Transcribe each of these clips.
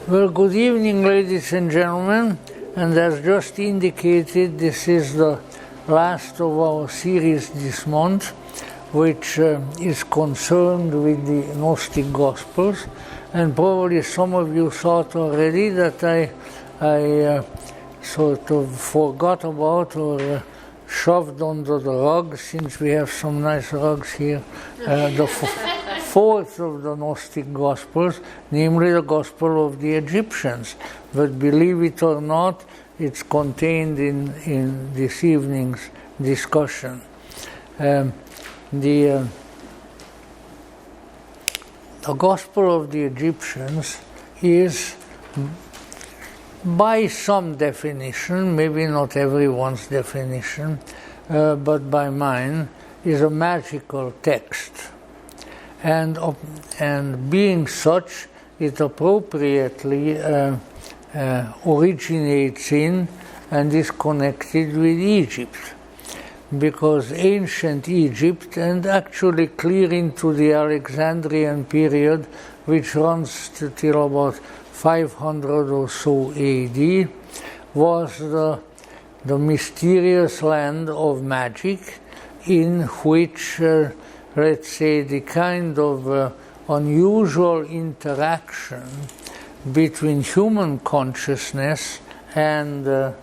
Well, good evening, ladies and gentlemen. And as just indicated, this is the last of our series this month, which is concerned with the Gnostic Gospels. And probably some of you thought already that I sort of forgot about or shoved under the rug, since we have some nice rugs here, the fourth of the Gnostic Gospels, namely the Gospel of the Egyptians. But believe it or not, it's contained in this evening's discussion. The Gospel of the Egyptians is, by some definition, maybe not everyone's definition, but by mine, is a magical text. And being such, it appropriately originates in and is connected with Egypt. Because ancient Egypt, and actually clear into the Alexandrian period, which runs till about 500 or so AD, was the mysterious land of magic, in which let's say the kind of unusual interaction between human consciousness and the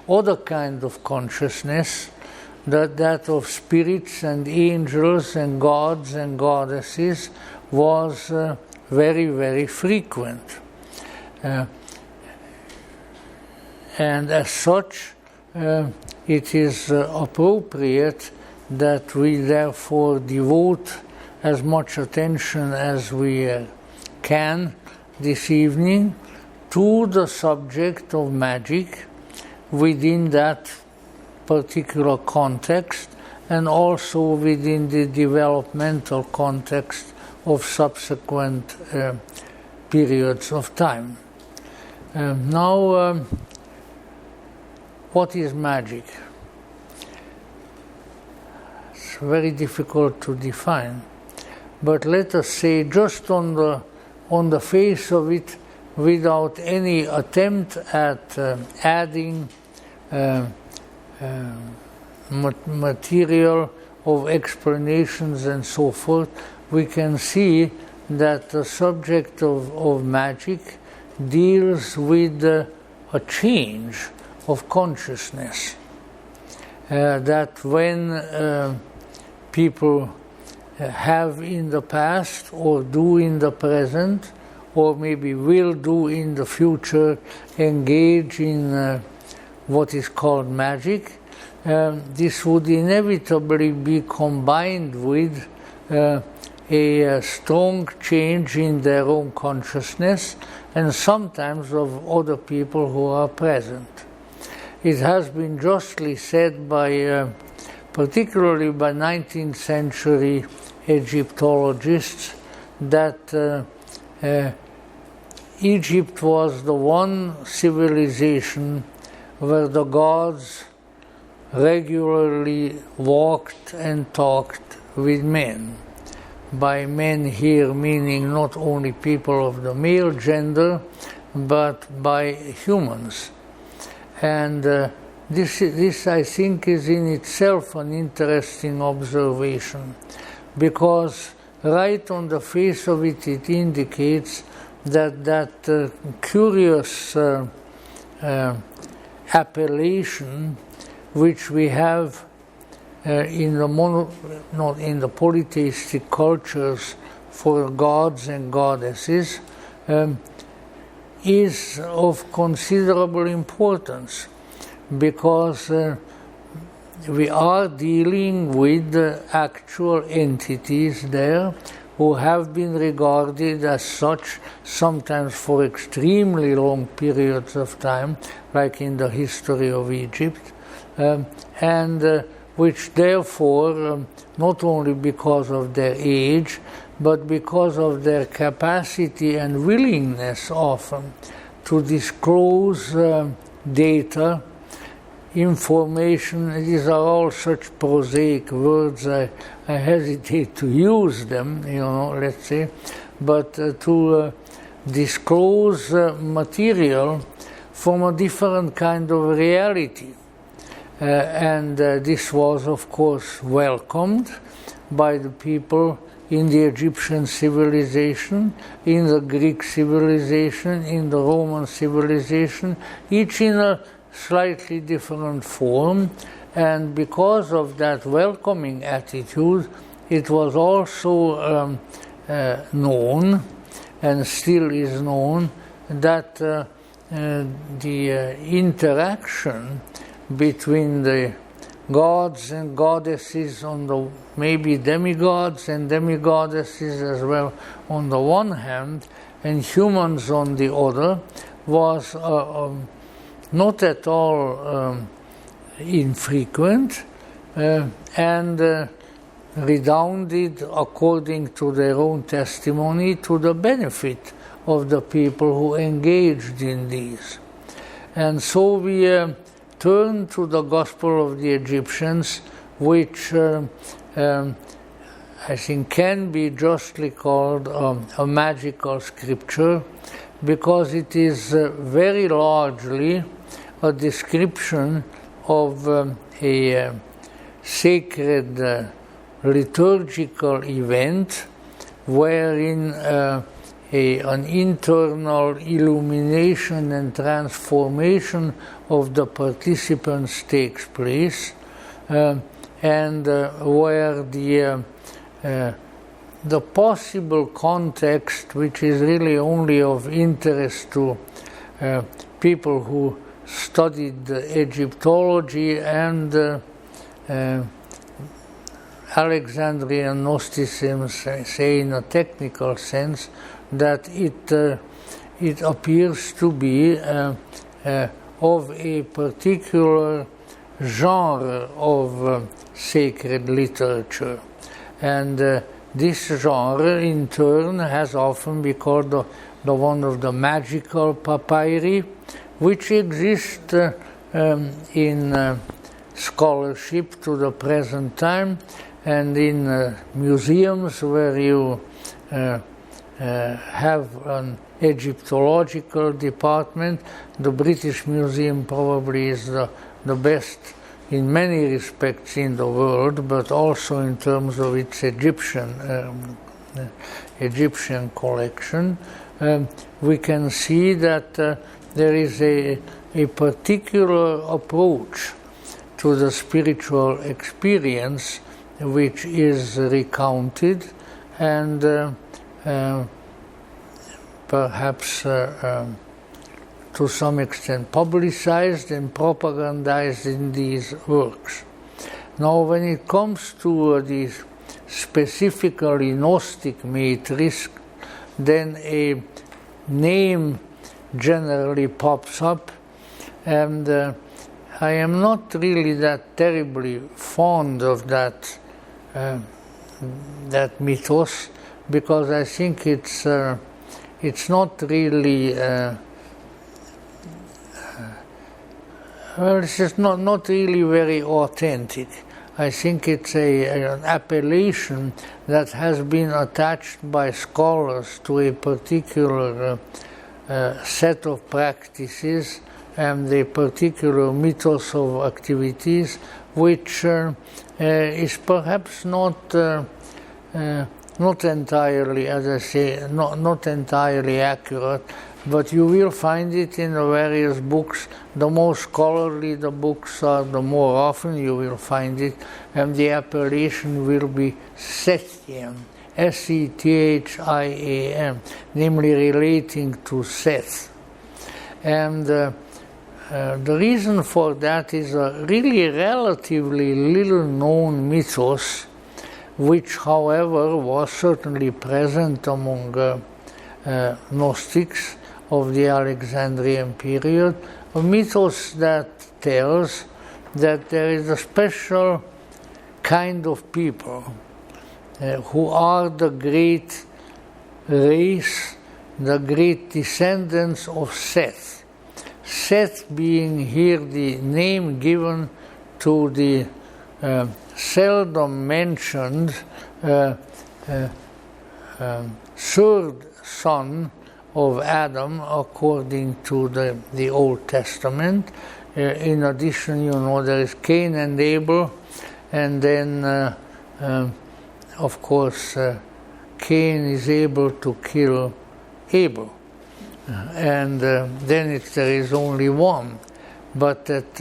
other kind of consciousness, that of spirits and angels and gods and goddesses, was very, very frequent. And as such, it is appropriate that we therefore devote as much attention as we can this evening to the subject of magic within that particular context, and also within the developmental context of subsequent periods of time. Now, what is magic? It's very difficult to define, but let us say, just on the face of it, without any attempt at adding material of explanations and so forth, we can see that the subject of magic deals with a change of consciousness. That when people have in the past, or do in the present, or maybe will do in the future, engage in what is called magic, this would inevitably be combined with a strong change in their own consciousness, and sometimes of other people who are present. It has been justly said by, particularly by 19th century Egyptologists, that Egypt was the one civilization where the gods regularly walked and talked with men. By men here meaning not only people of the male gender, but by humans. And this I think is in itself an interesting observation, because right on the face of it, it indicates that curious appellation which we have in the polytheistic cultures for gods and goddesses is of considerable importance, because we are dealing with actual entities there who have been regarded as such, sometimes for extremely long periods of time, like in the history of Egypt, and which therefore, not only because of their age, but because of their capacity and willingness often to disclose data information. These are all such prosaic words. I hesitate to use them, let's say, but to disclose material from a different kind of reality. And this was, of course, welcomed by the people in the Egyptian civilization, in the Greek civilization, in the Roman civilization, each in a slightly different form. And because of that welcoming attitude, it was also known, and still is known, that the interaction between the gods and goddesses on the, maybe demigods and demigoddesses as well on the one hand, and humans on the other, was not at all infrequent, and redounded, according to their own testimony, to the benefit of the people who engaged in these. And so we turn to the Gospel of the Egyptians, which I think can be justly called a magical scripture, because it is very largely a description of a sacred liturgical event wherein an internal illumination and transformation of the participants takes place, and where the possible context, which is really only of interest to people who studied Egyptology and Alexandrian Gnosticism, say in a technical sense, that it appears to be of a particular genre of sacred literature. And this genre, in turn, has often been called the one of the magical papyri, which exist in scholarship to the present time, and in museums where you have an Egyptological department. The British Museum probably is the best in many respects in the world, but also in terms of its Egyptian collection. We can see that there is a particular approach to the spiritual experience which is recounted and perhaps to some extent publicized and propagandized in these works. Now, when it comes to the specifically Gnostic matrix, then a name generally pops up, and I am not really that terribly fond of that mythos, because I think it's not really it's just not really very authentic. I think it's an appellation that has been attached by scholars to a particular set of practices and a particular mythos of activities, which is perhaps not entirely, as I say, not entirely accurate, but you will find it in the various books. The more scholarly the books are, the more often you will find it, and the appellation will be Sethian, Sethiam, namely relating to Seth. And the reason for that is a really relatively little known mythos, which, however, was certainly present among Gnostics of the Alexandrian period, a mythos that tells that there is a special kind of people who are the great race, the great descendants of Seth, Seth being here the name given to the seldom mentioned third son of Adam according to the Old Testament. In addition, there is Cain and Abel, and then of course Cain is able to kill Abel, and then there is only one. But that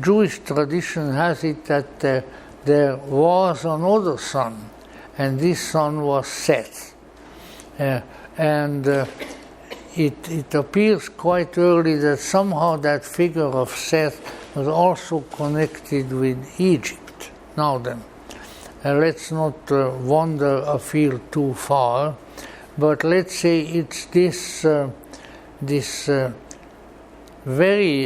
Jewish tradition has it that there was another son, and this son was Seth. And it appears quite early that somehow that figure of Seth was also connected with Egypt. Now then, let's not wander afield too far, but let's say it's this very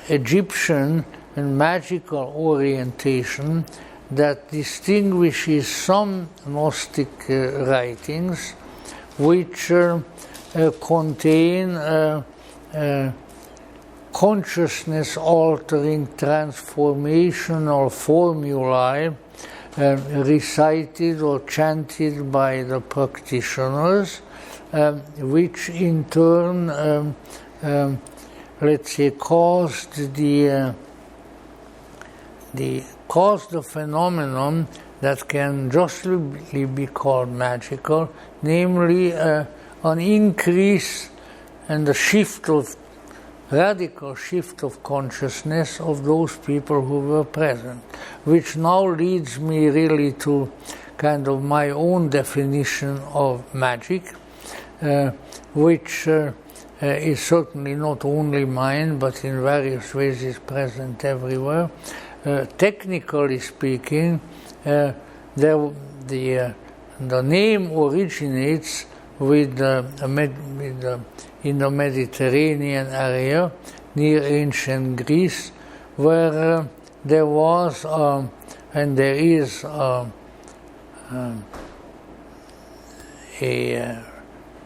Egyptian and magical orientation that distinguishes some Gnostic writings which contain consciousness-altering transformational formulae recited or chanted by the practitioners, which in turn, let's say, caused the phenomenon that can justly be called magical, namely an increase and a radical shift of consciousness of those people who were present, which now leads me really to kind of my own definition of magic, which is certainly not only mine, but in various ways is present everywhere. Technically speaking, the name originates in the Mediterranean area near ancient Greece, where there was and there is a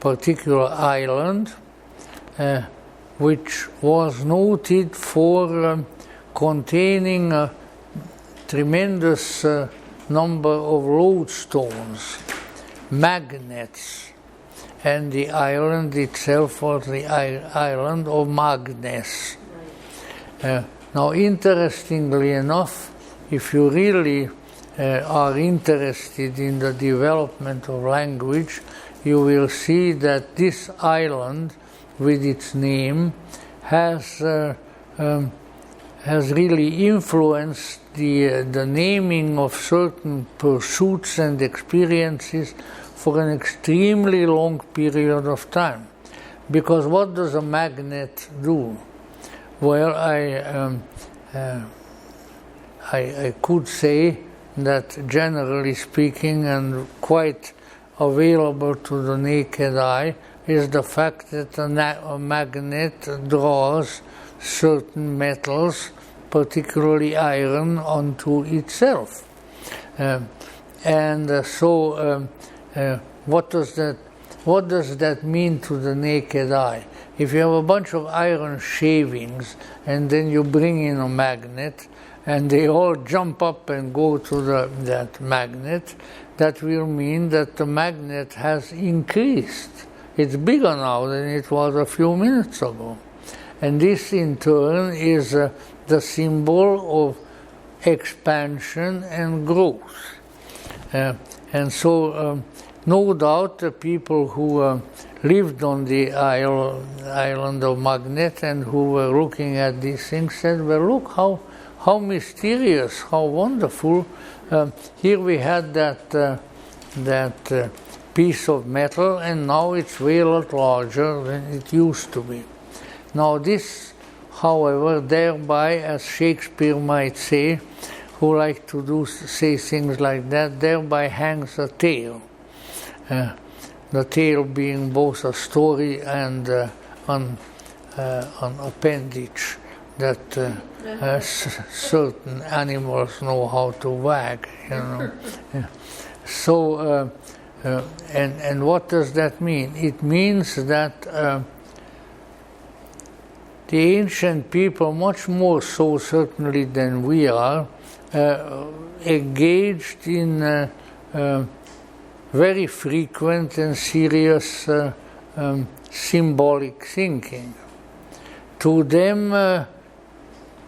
particular island which was noted for containing a tremendous number of lodestones, magnets, and the island itself was the island of Magnes. Now, interestingly enough, if you really are interested in the development of language, you will see that this island, with its name, has really influenced the naming of certain pursuits and experiences for an extremely long period of time. Because what does a magnet do? Well, I could say that generally speaking, and quite available to the naked eye, is the fact that a magnet draws certain metals, particularly iron, onto itself. So what does that mean to the naked eye? If you have a bunch of iron shavings and then you bring in a magnet and they all jump up and go to that magnet, that will mean that the magnet has increased. It's bigger now than it was a few minutes ago. And this in turn is the symbol of expansion and growth. And so no doubt the people who lived on the island of Magnet and who were looking at these things said, well, look how mysterious, how wonderful. Here we had that piece of metal, and now it's way a lot larger than it used to be. Now this, however, thereby, as Shakespeare might say, who like to say things like that, thereby hangs a tale. The tale being both a story and an appendage that certain animals know how to wag, Yeah. So, and what does that mean? It means that the ancient people, much more so certainly than we are, engaged in very frequent and serious symbolic thinking. To them,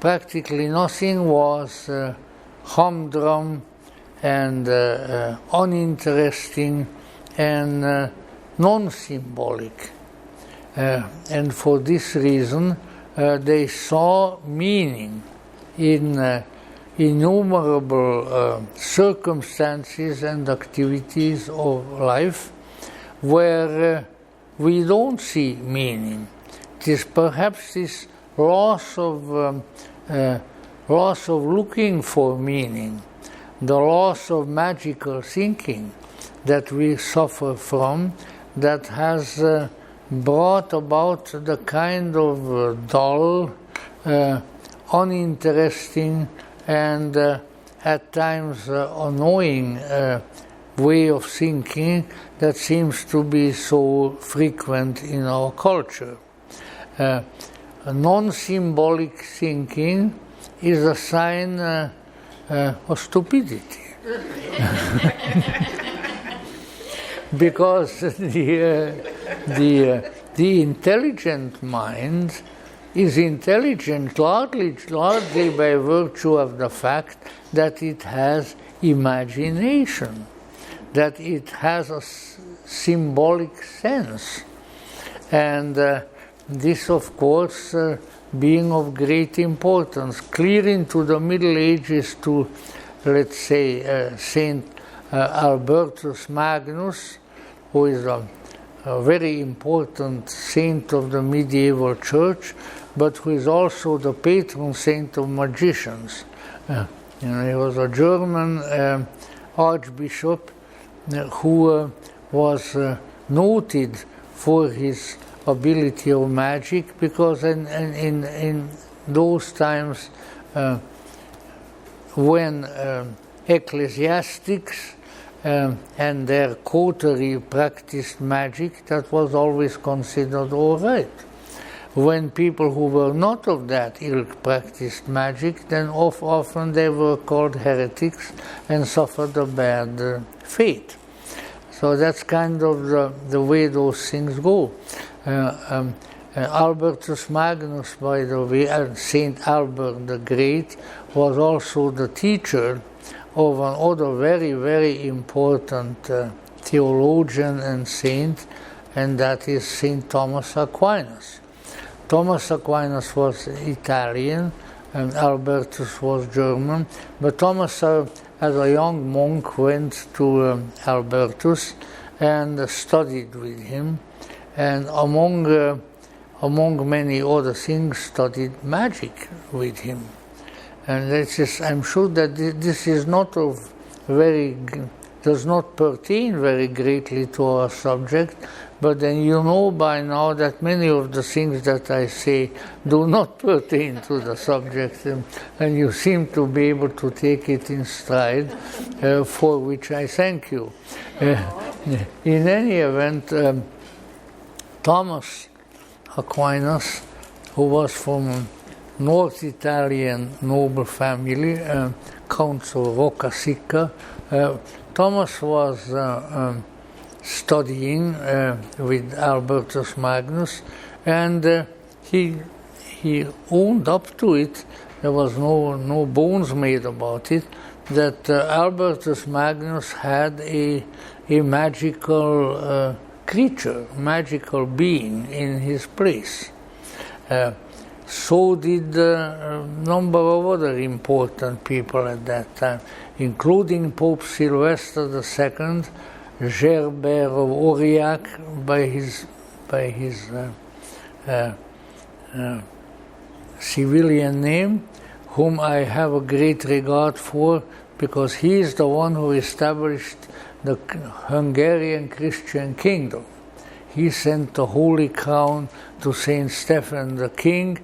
practically nothing was humdrum and uninteresting and non-symbolic. And for this reason, they saw meaning in innumerable circumstances and activities of life where we don't see meaning. It is perhaps this loss of looking for meaning, the loss of magical thinking that we suffer from, that has brought about the kind of dull, uninteresting, and at times annoying way of thinking that seems to be so frequent in our culture. Non-symbolic thinking is a sign of stupidity. Because the intelligent mind is intelligent largely by virtue of the fact that it has imagination, that it has a symbolic sense. And this, of course, being of great importance, clear into the Middle Ages to, let's say, Saint Albertus Magnus, who is a very important saint of the medieval church, but who is also the patron saint of magicians. He was a German archbishop who was noted for his ability of magic, because in those times when ecclesiastics and their coterie practiced magic, that was always considered all right. When people who were not of that ilk practiced magic, then often they were called heretics and suffered a bad fate. So that's kind of the way those things go. Albertus Magnus, by the way, Saint Albert the Great, was also the teacher of another very, very important theologian and saint, and that is Saint Thomas Aquinas. Thomas Aquinas was Italian, and Albertus was German, but Thomas, as a young monk, went to Albertus and studied with him, and among many other things, studied magic with him. And I'm sure that this is not does not pertain very greatly to our subject, but then you know by now that many of the things that I say do not pertain to the subject, and you seem to be able to take it in stride, for which I thank you. In any event, Thomas Aquinas, who was from North Italian noble family, Counts of Roccasecca, Thomas was studying with Albertus Magnus, and he owned up to it. There was no bones made about it, that Albertus Magnus had a magical creature, magical being in his place. So did a number of other important people at that time, including Pope Sylvester II, Gerbert of Aurillac by his civilian name, whom I have a great regard for, because he is the one who established the Hungarian Christian kingdom. He sent the Holy Crown to Saint Stephan the King,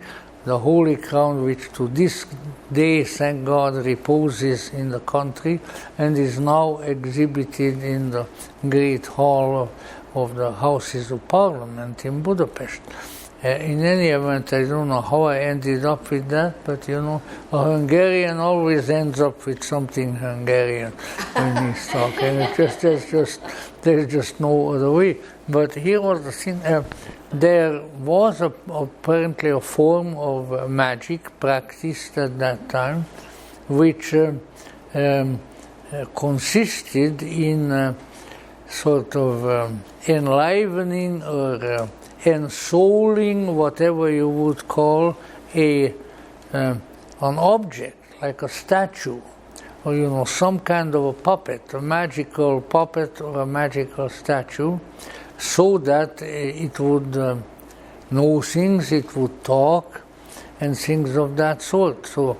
the Holy Crown which to this day, thank God, reposes in the country and is now exhibited in the Great Hall of the Houses of Parliament in Budapest. in any event, I don't know how I ended up with that, but you know, a Hungarian always ends up with something Hungarian when he's talking. There's just no other way. But here was the thing, there was apparently a form of magic practiced at that time, which consisted in sort of enlivening or ensouling, whatever you would call an object, like a statue, or you know, some kind of a puppet, a magical puppet or a magical statue, so that it would know things, it would talk, and things of that sort. So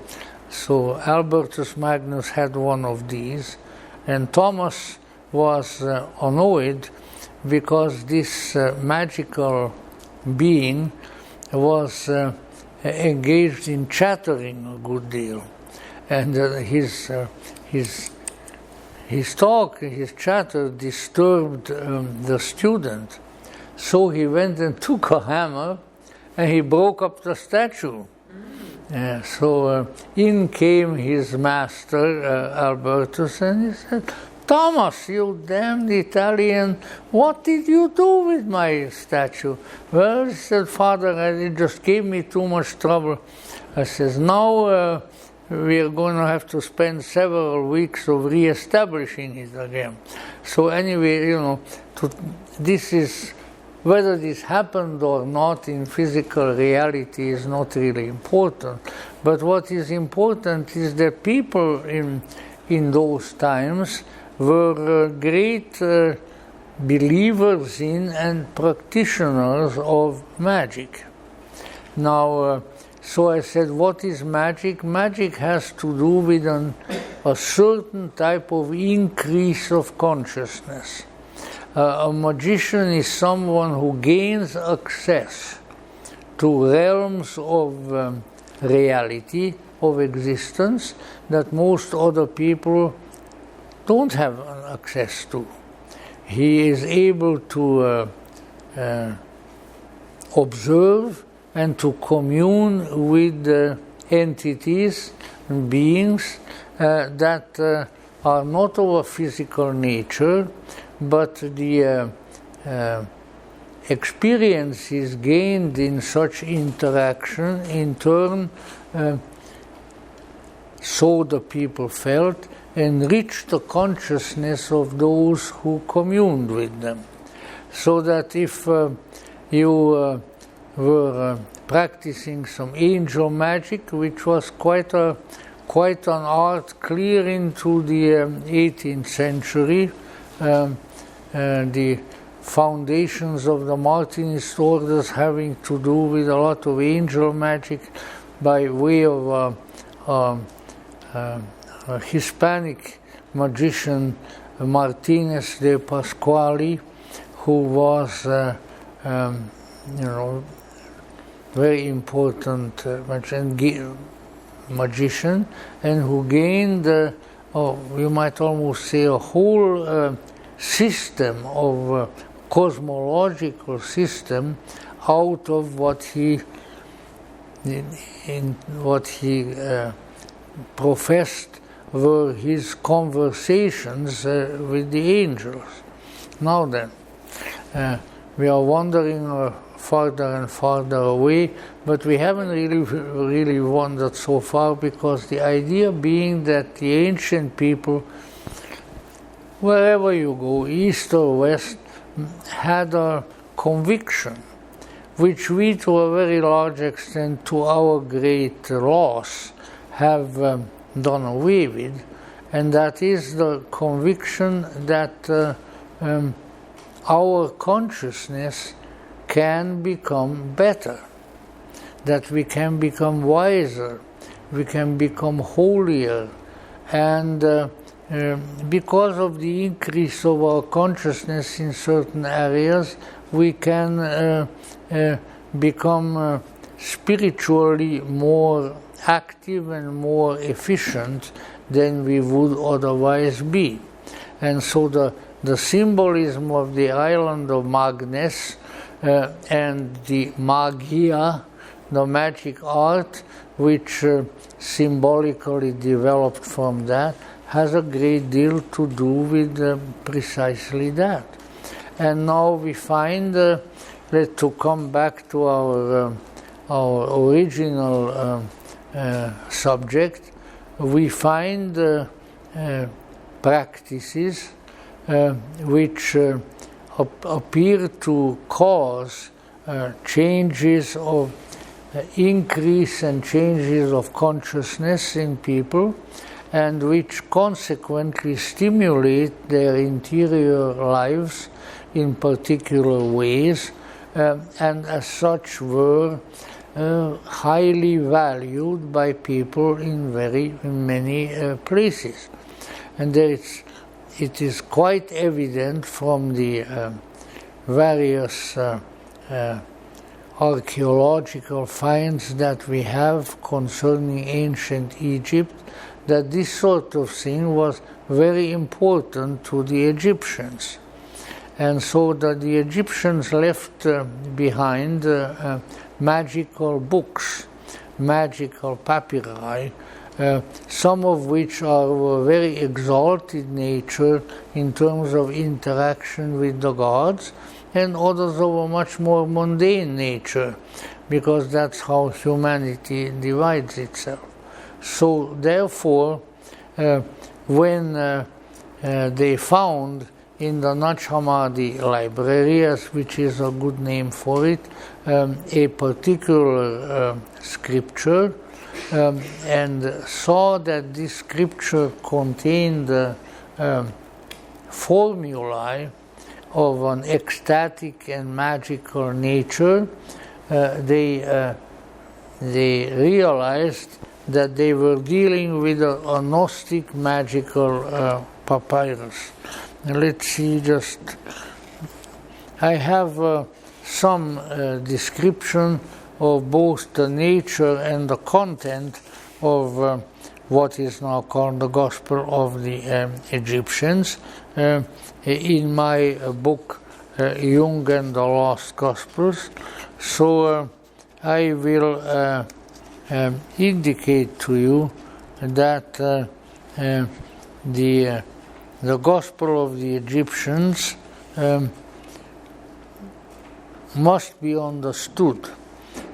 Albertus Magnus had one of these, and Thomas was annoyed because this magical being was engaged in chattering a good deal, and his talk, his chatter disturbed the student. So he went and took a hammer and he broke up the statue. So in came his master, Albertus, and he said, "Thomas, you damned Italian, what did you do with my statue?" "Well," he said, "Father, it just gave me too much trouble." I says, "Now we are going to have to spend several weeks of re-establishing it again." So anyway, you know, this is, whether this happened or not in physical reality is not really important. But what is important is that people in those times were great believers in and practitioners of magic. Now, so I said, what is magic? Magic has to do with a certain type of increase of consciousness. A magician is someone who gains access to realms of reality, of existence, that most other people don't have access to. He is able to observe and to commune with entities and beings that are not of a physical nature, but the experiences gained in such interaction in turn, so the people felt, enriched the consciousness of those who communed with them. So that if you were practicing some angel magic, which was quite an art clear into the 18th century, the foundations of the Martinist orders having to do with a lot of angel magic by way of a Hispanic magician, Martinez de Pasquale, who was, very important magician, and who gained, you might almost say, a whole system of cosmological system out of what he professed were his conversations with the angels. Now then, we are wandering farther and farther away, but we haven't really wandered so far, because the idea being that the ancient people, wherever you go, east or west, had a conviction, which we, to a very large extent, to our great loss, have done away with, and that is the conviction that our consciousness can become better, that we can become wiser, we can become holier, and because of the increase of our consciousness in certain areas, we can become spiritually more active and more efficient than we would otherwise be. And so the symbolism of the island of Magnes and the magia, the magic art, which symbolically developed from that, has a great deal to do with precisely that. And now we find, to come back to our original subject, we find practices which appear to cause changes of increase and changes of consciousness in people, and which consequently stimulate their interior lives in particular ways, and as such were highly valued by people in many places. And it is quite evident from the various archaeological finds that we have concerning ancient Egypt, that this sort of thing was very important to the Egyptians. And so that the Egyptians left behind magical books, magical papyri, some of which are very exalted nature in terms of interaction with the gods, and others of a much more mundane nature, because that's how humanity divides itself. So therefore, when they found in the Nag Hammadi library, which is a good name for it, a particular scripture, and saw that this scripture contained formulae of an ecstatic and magical nature, they realized that they were dealing with a Gnostic magical papyrus. Let's see, I have some description of both the nature and the content of what is now called the Gospel of the Egyptians in my book Jung and the Lost Gospels. So I will indicate to you that the Gospel of the Egyptians must be understood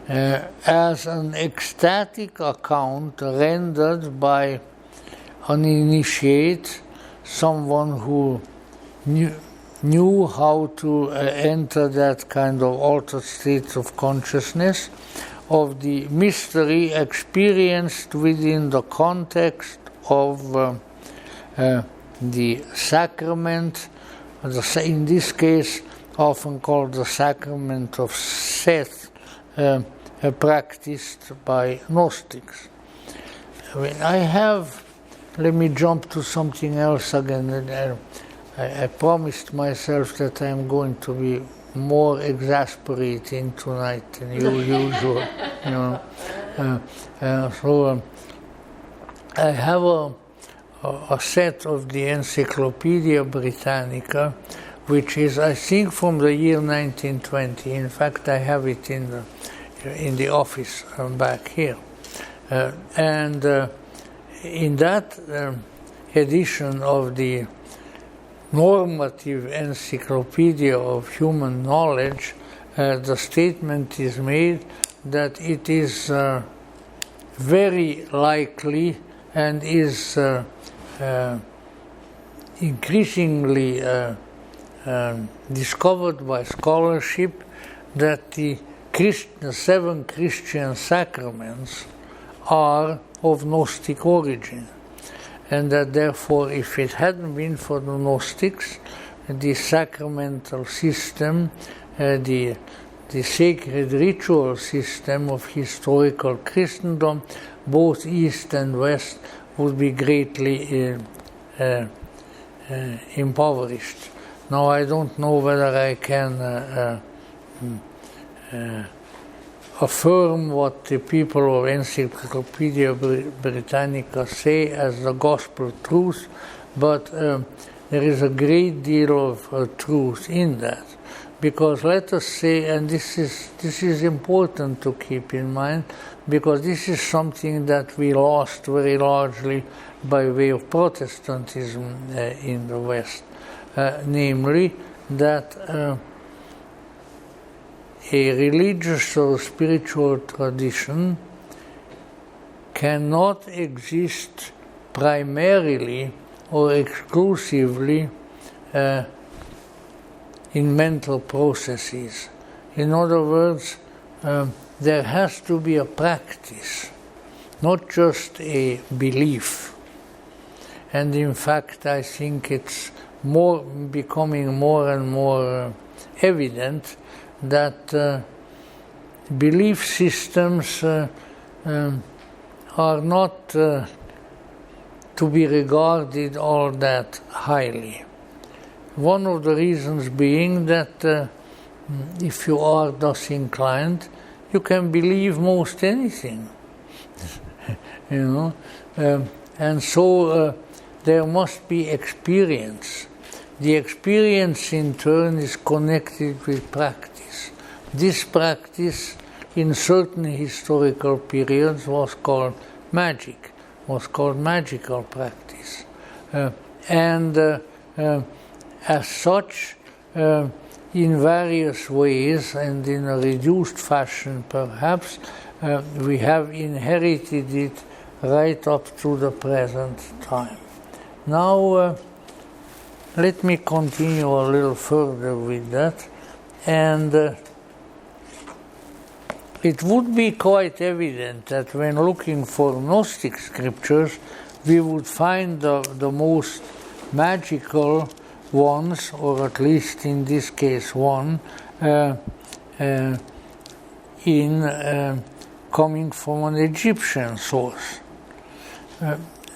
as an ecstatic account rendered by an initiate, someone who knew how to enter that kind of altered state of consciousness, of the mystery experienced within the context of the sacrament, in this case often called the sacrament of Seth, practiced by Gnostics. Let me jump to something else again. I promised myself that I'm going to be more exasperating tonight than usual. So I have a set of the Encyclopedia Britannica, which is, I think, from the year 1920. In fact, I have it in the office back here. And in that edition of the normative encyclopedia of human knowledge, the statement is made that it is very likely and is increasingly discovered by scholarship that the 7 Christian sacraments are of Gnostic origin, and that therefore, if it hadn't been for the Gnostics, the sacramental system, the sacred ritual system of historical Christendom, both East and West, would be greatly impoverished. Now, I don't know whether I can affirm what the people of Encyclopedia Britannica say as the gospel truth, but there is a great deal of truth in that. Because let us say, and this is important to keep in mind, because this is something that we lost very largely by way of Protestantism in the West, namely that a religious or spiritual tradition cannot exist primarily or exclusively in mental processes. In other words, there has to be a practice, not just a belief. And in fact, I think it's becoming more and more evident that belief systems are not to be regarded all that highly. One of the reasons being that if you are thus inclined, you can believe most anything, and so there must be experience. The experience in turn is connected with practice. This practice in certain historical periods was called magic, was called magical practice. As such, in various ways and in a reduced fashion perhaps, we have inherited it right up to the present time. Now, let me continue a little further with that, and it would be quite evident that when looking for Gnostic scriptures, we would find the most magical ones, or at least in this case one, coming from an Egyptian source.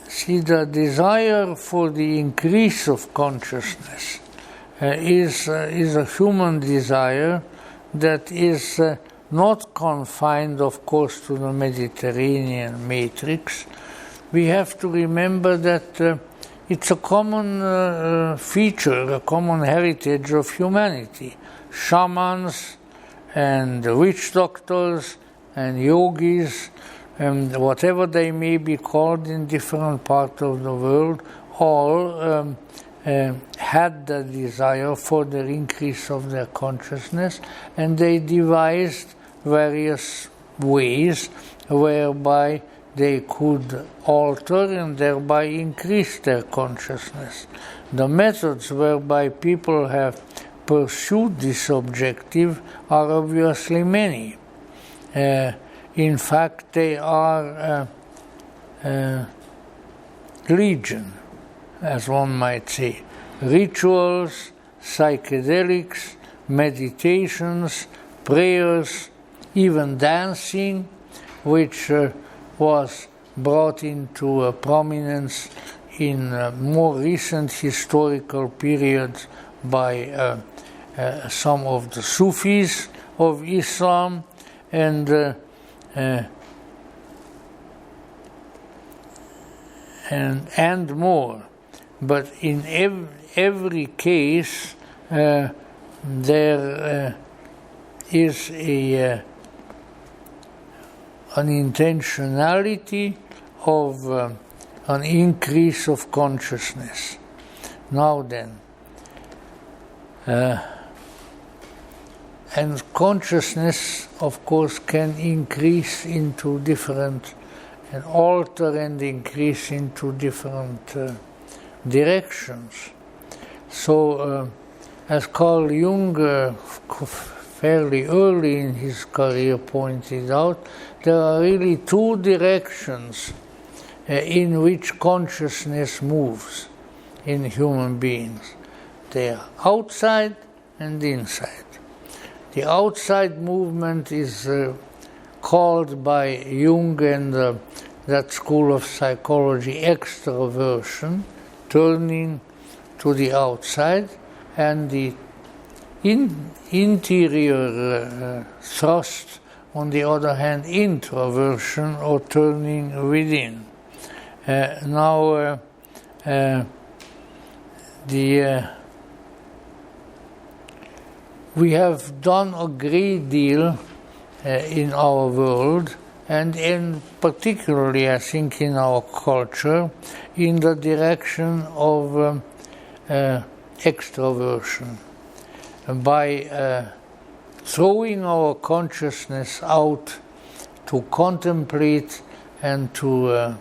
See, the desire for the increase of consciousness is a human desire that is not confined, of course, to the Mediterranean matrix. We have to remember that it's a common feature, a common heritage of humanity. Shamans and witch doctors and yogis, and whatever they may be called in different parts of the world, all had the desire for the increase of their consciousness, and they devised various ways whereby they could alter and thereby increase their consciousness. The methods whereby people have pursued this objective are obviously many. In fact, they are legion, as one might say. Rituals, psychedelics, meditations, prayers, even dancing, which was brought into prominence in more recent historical periods by some of the Sufis of Islam, and more. But in every case, there is an intentionality of an increase of consciousness. Now then, and consciousness, of course, can increase into different, and alter and increase into different directions. So, as Carl Jung fairly early in his career pointed out, there are really two directions in which consciousness moves in human beings. They are outside and inside. The outside movement is called by Jung and that school of psychology extroversion, turning to the outside, and the interior thrust, on the other hand, introversion, or turning within. Now, we have done a great deal in our world, and in particularly, I think, in our culture, in the direction of extroversion, by throwing our consciousness out to contemplate and to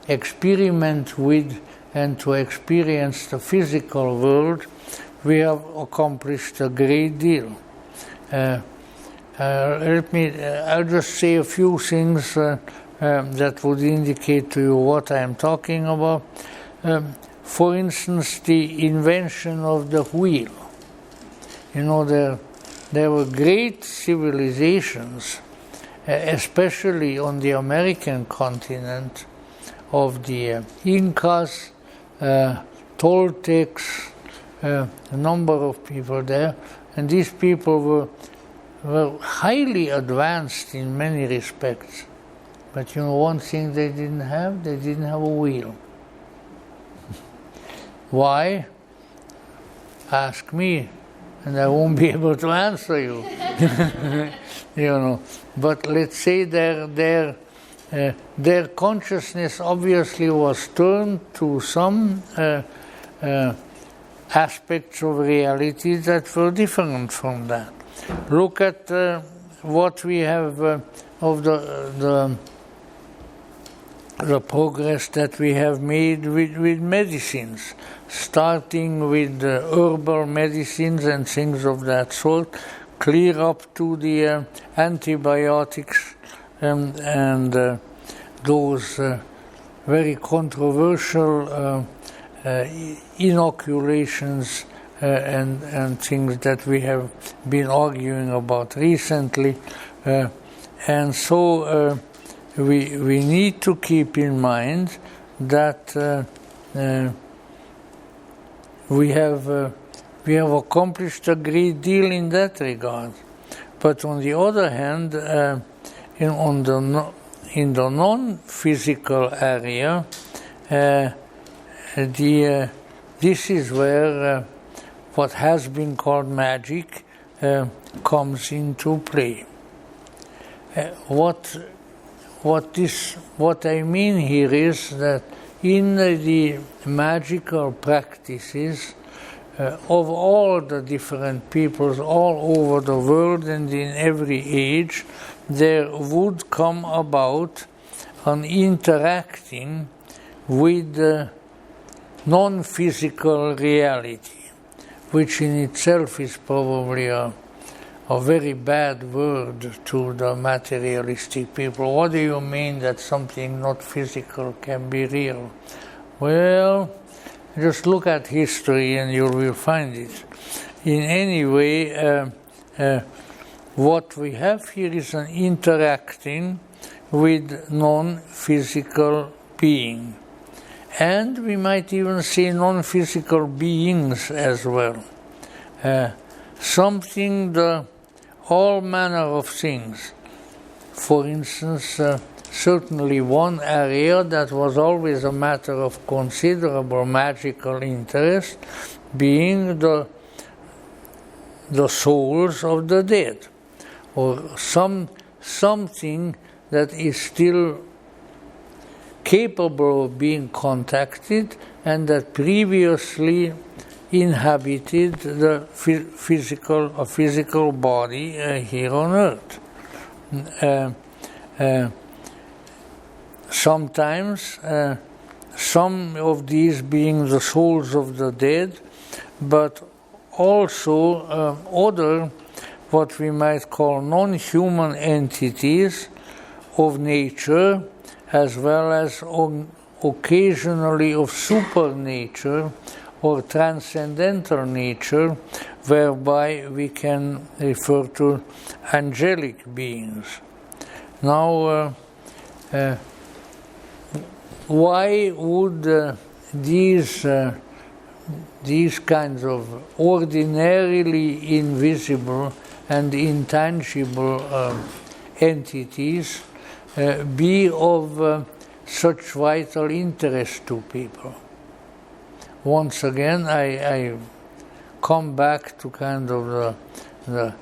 experiment with and to experience the physical world. We have accomplished a great deal. I'll just say a few things that would indicate to you what I'm talking about. For instance, the invention of the wheel. You know, there were great civilizations, especially on the American continent, of the Incas, Toltecs, a number of people there, and these people were highly advanced in many respects. But you know, one thing they didn't have a wheel. Why? Ask me, and I won't be able to answer you. You know, but let's say their consciousness obviously was turned to some aspects of reality that were different from that. Look at what we have of the progress that we have made with medicines, starting with herbal medicines and things of that sort, clear up to the antibiotics and those very controversial inoculations and things that we have been arguing about recently. And so we need to keep in mind that we have accomplished a great deal in that regard. But on the other hand, in the non-physical area, this is where what has been called magic comes into play. What I mean here is that in the magical practices of all the different peoples all over the world and in every age, there would come about an interacting with non-physical reality, which in itself is probably a very bad word to the materialistic people. What do you mean that something not physical can be real? Well, just look at history and you will find it. In any way, what we have here is an interacting with non-physical being. And we might even say non-physical beings as well. All manner of things. For instance, certainly one area that was always a matter of considerable magical interest being the souls of the dead, or something that is still capable of being contacted and that previously inhabited the physical body here on earth. Sometimes some of these being the souls of the dead, but also other what we might call non-human entities of nature, as well as occasionally of supernature or transcendental nature, whereby we can refer to angelic beings. Now, why would these kinds of ordinarily invisible and intangible entities be of such vital interest to people? Once again, I come back to kind of the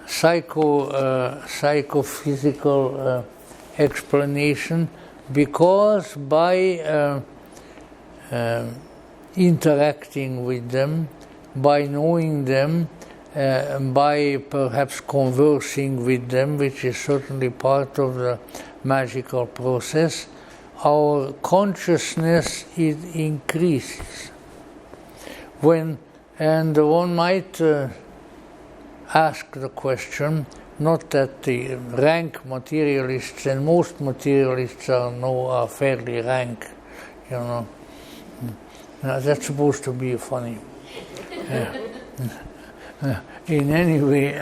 psychophysical explanation, because by interacting with them, by knowing them, by perhaps conversing with them, which is certainly part of the magical process, our consciousness increases. And one might ask the question, not that the rank materialists, and most materialists are fairly rank, Now, that's supposed to be funny. In any way,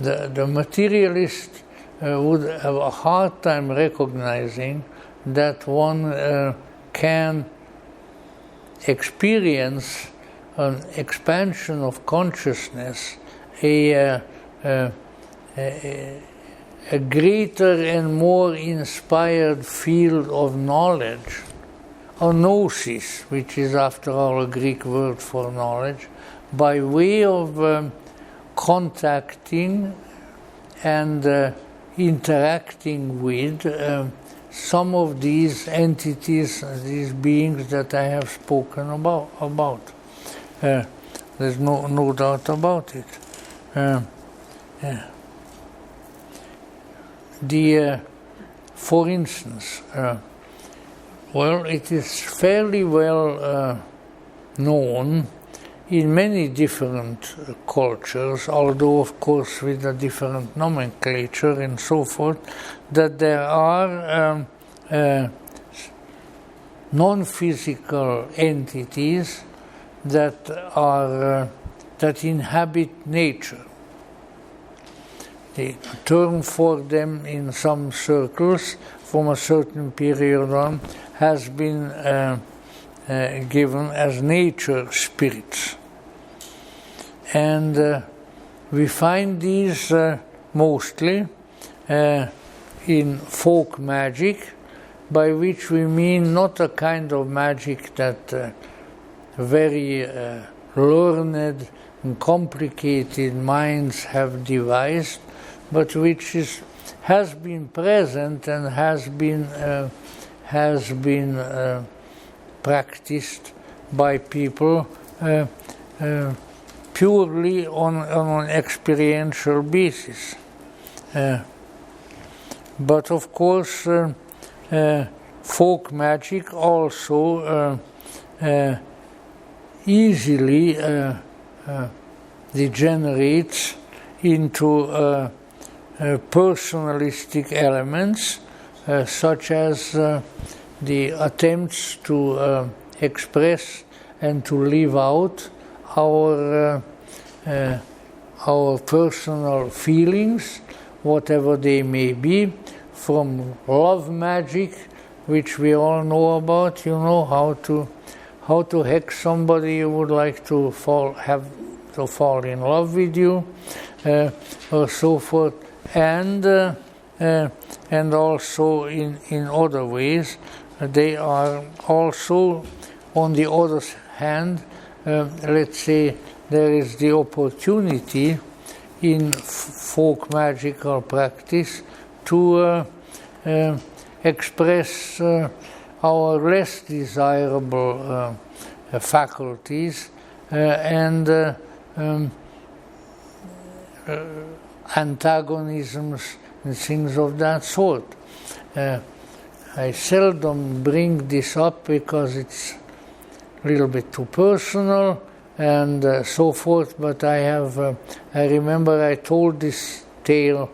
the materialist would have a hard time recognizing that one can experience an expansion of consciousness, a greater and more inspired field of knowledge, a gnosis, which is after all a Greek word for knowledge, by way of contacting and interacting with some of these entities, these beings that I have spoken about. There's no doubt about it. For instance, well, it is fairly well known in many different cultures, although of course with a different nomenclature and so forth, that there are non-physical entities that inhabit nature. The term for them in some circles from a certain period on has been given as nature spirits. And we find these mostly in folk magic, by which we mean not a kind of magic that very learned and complicated minds have devised, but which has been present and has been practiced by people purely on an experiential basis. But of course, folk magic also easily degenerates into personalistic elements, such as the attempts to express and to live out our personal feelings, whatever they may be, from love magic, which we all know about, how to hex somebody you would like to fall in love with you, or so forth, and also in other ways. They are also, on the other hand, let's say there is the opportunity in folk magical practice to express our less desirable faculties and antagonisms and things of that sort. I seldom bring this up because it's a little bit too personal and so forth, but I remember I told this tale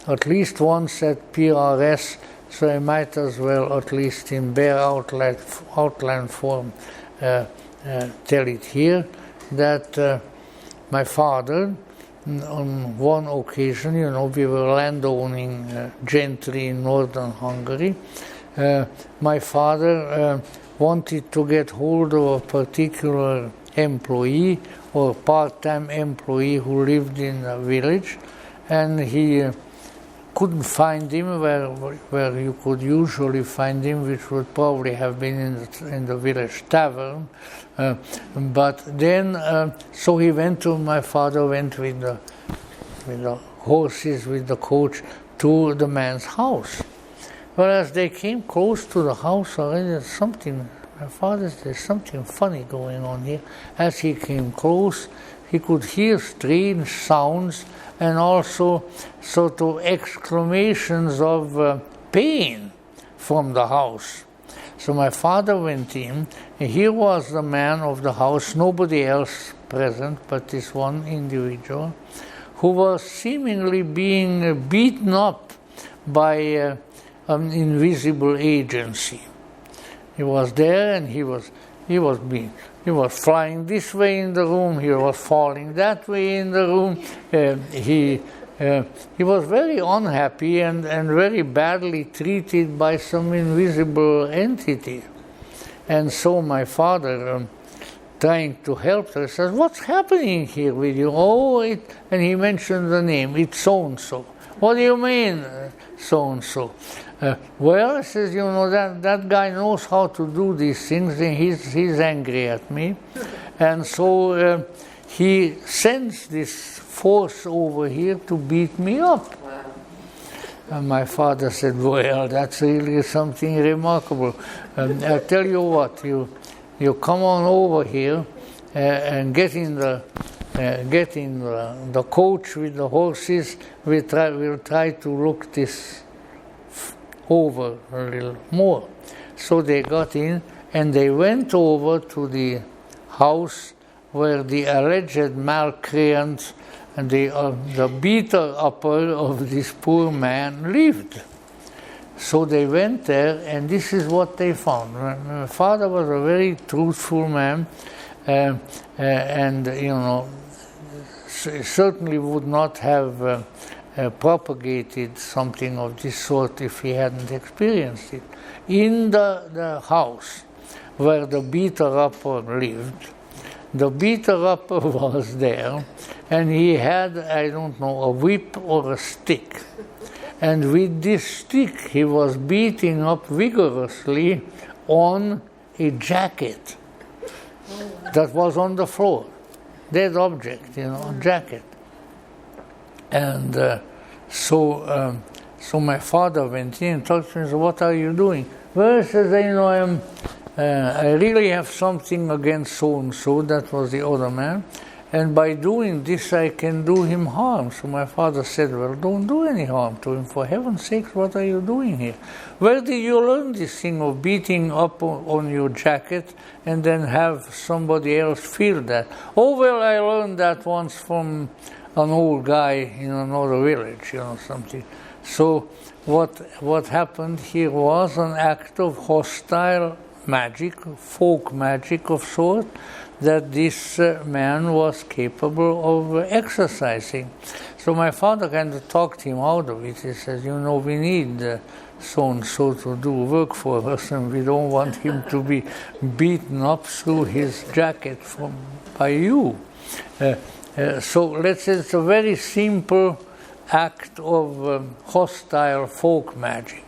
at least once at PRS, so I might as well, at least in bare outline form, tell it here, that my father, on one occasion, we were landowning gentry in northern Hungary. My father wanted to get hold of a particular employee or part-time employee who lived in a village, and he couldn't find him where you could usually find him, which would probably have been in the village tavern. But then, so my father went with the horses, with the coach, to the man's house. Well, as they came close to the house already, my father said, there's something funny going on here. As he came close, he could hear strange sounds and also sort of exclamations of pain from the house. So my father went in, and here was the man of the house, nobody else present but this one individual, who was seemingly being beaten up by an invisible agency. He was there, and he was flying this way in the room, he was falling that way in the room. He was very unhappy and very badly treated by some invisible entity. And so my father, trying to help her, says, what's happening here with you? And he mentioned the name, it's so-and-so. What do you mean, so-and-so? Well, he says, that guy knows how to do these things, and he's angry at me. And so he sends this force over here to beat me up. Wow. And my father said, well, that's really something remarkable. I'll tell you what, you come on over here and get in the coach with the horses. We'll try to look this over a little more. So they got in and they went over to the house where the alleged malcreant and the beater-upper of this poor man lived. So they went there, and this is what they found. My father was a very truthful man, and certainly would not have propagated something of this sort if he hadn't experienced it. In the house where the beater-upper lived, the beater-upper was there, and he had, I don't know, a whip or a stick. And with this stick, he was beating up vigorously on a jacket that was on the floor. Dead object, jacket. And so my father went in and talked to me and said, what are you doing? Well, he says, I really have something against so-and-so, that was the other man, and by doing this I can do him harm. So my father said, well, don't do any harm to him, for heaven's sake, what are you doing here? Where did you learn this thing of beating up on your jacket and then have somebody else feel that? Oh, well, I learned that once from an old guy in another village, something. So what happened here was an act of hostile magic, folk magic of sort, that this man was capable of exercising. So my father kind of talked him out of it. He says, we need so-and-so to do work for us, and we don't want him to be beaten up through his jacket by you. So let's say it's a very simple act of hostile folk magic,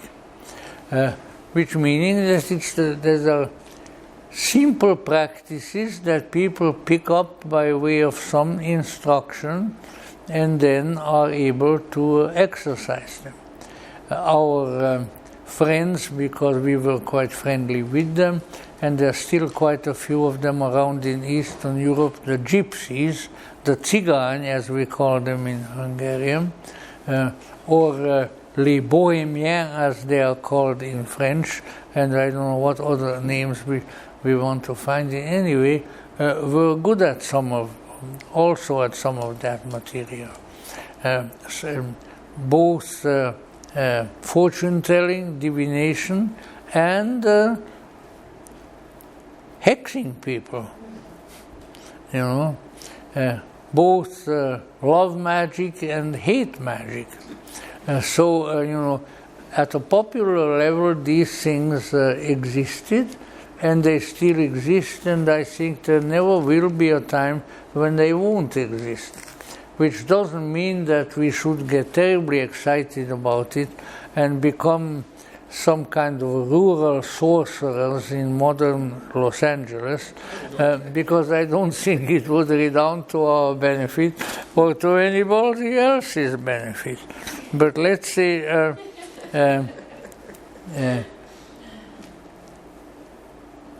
which meaning that there's a simple practices that people pick up by way of some instruction and then are able to exercise them. Our friends, because we were quite friendly with them, and there are still quite a few of them around in Eastern Europe, the gypsies, the Tzigane, as we call them in Hungarian, or les bohémiens, as they are called in French, and I don't know what other names we want to find. Anyway, we're good at some of that material. Both fortune-telling, divination, and hexing people. Both love magic and hate magic. So, at a popular level, these things existed, and they still exist, and I think there never will be a time when they won't exist. which doesn't mean that we should get terribly excited about it and become some kind of rural sorcerers in modern Los Angeles, because I don't think it would redound to our benefit or to anybody else's benefit. But let's say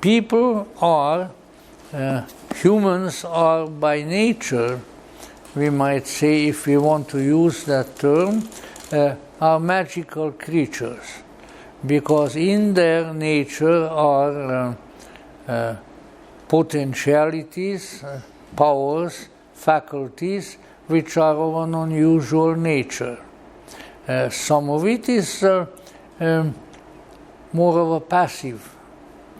people are, humans are by nature, we might say, if we want to use that term, are magical creatures, because in their nature are potentialities, powers, faculties, which are of an unusual nature. Some of it is more of a passive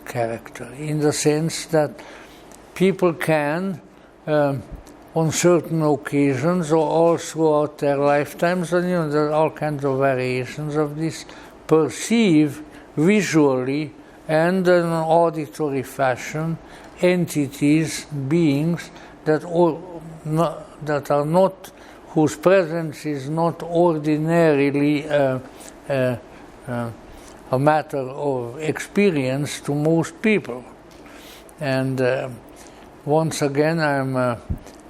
character, in the sense that people can, on certain occasions or all throughout their lifetimes, and there are all kinds of variations of this, perceive visually and in an auditory fashion entities, beings that are not, whose presence is not ordinarily a matter of experience to most people. And once again,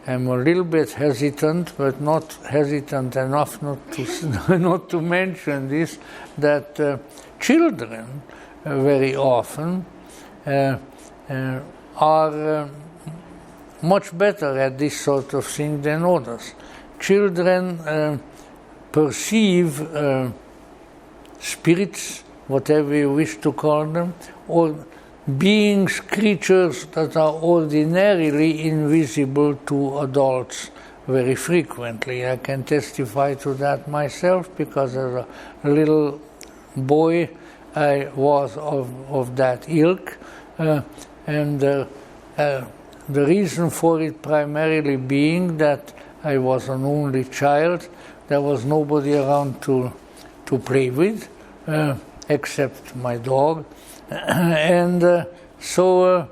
I'm a little bit hesitant, but not hesitant enough not to mention this, that children very often are much better at this sort of thing than others. Children perceive spirits, whatever you wish to call them, or beings, creatures that are ordinarily invisible to adults very frequently. I can testify to that myself, because as a little boy I was of that ilk, and the reason for it primarily being that I was an only child. There was nobody around to play with, except my dog. And so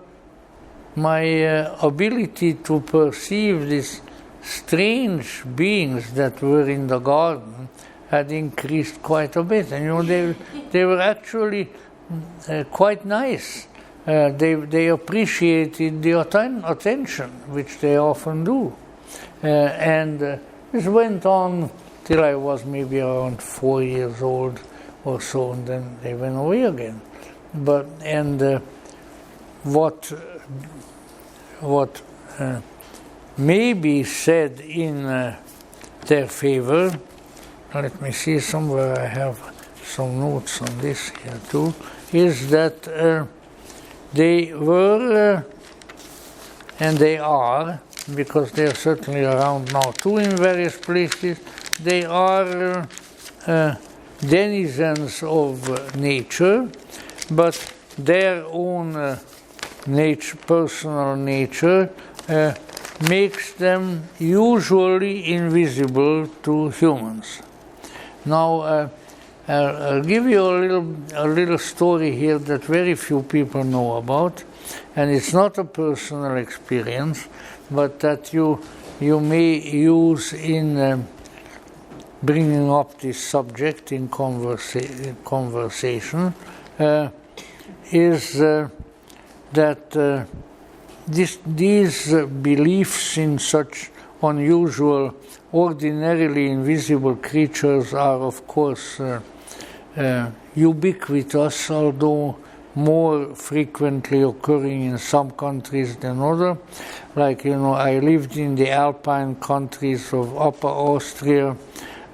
my ability to perceive these strange beings that were in the garden had increased quite a bit. And they were actually quite nice. They appreciated the attention, which they often do. And this went on till I was maybe around 4 years old or so, and then they went away again. But what may be said in their favor, let me see, somewhere I have some notes on this here too, is that they were, and they are, because they are certainly around now too in various places, they are denizens of nature, but their own personal nature makes them usually invisible to humans. Now, I'll give you a little story here that very few people know about, and it's not a personal experience, but that you may use in bringing up this subject in conversation, is that these beliefs in such unusual, ordinarily invisible creatures are, of course, ubiquitous, although more frequently occurring in some countries than others. Like, I lived in the Alpine countries of Upper Austria,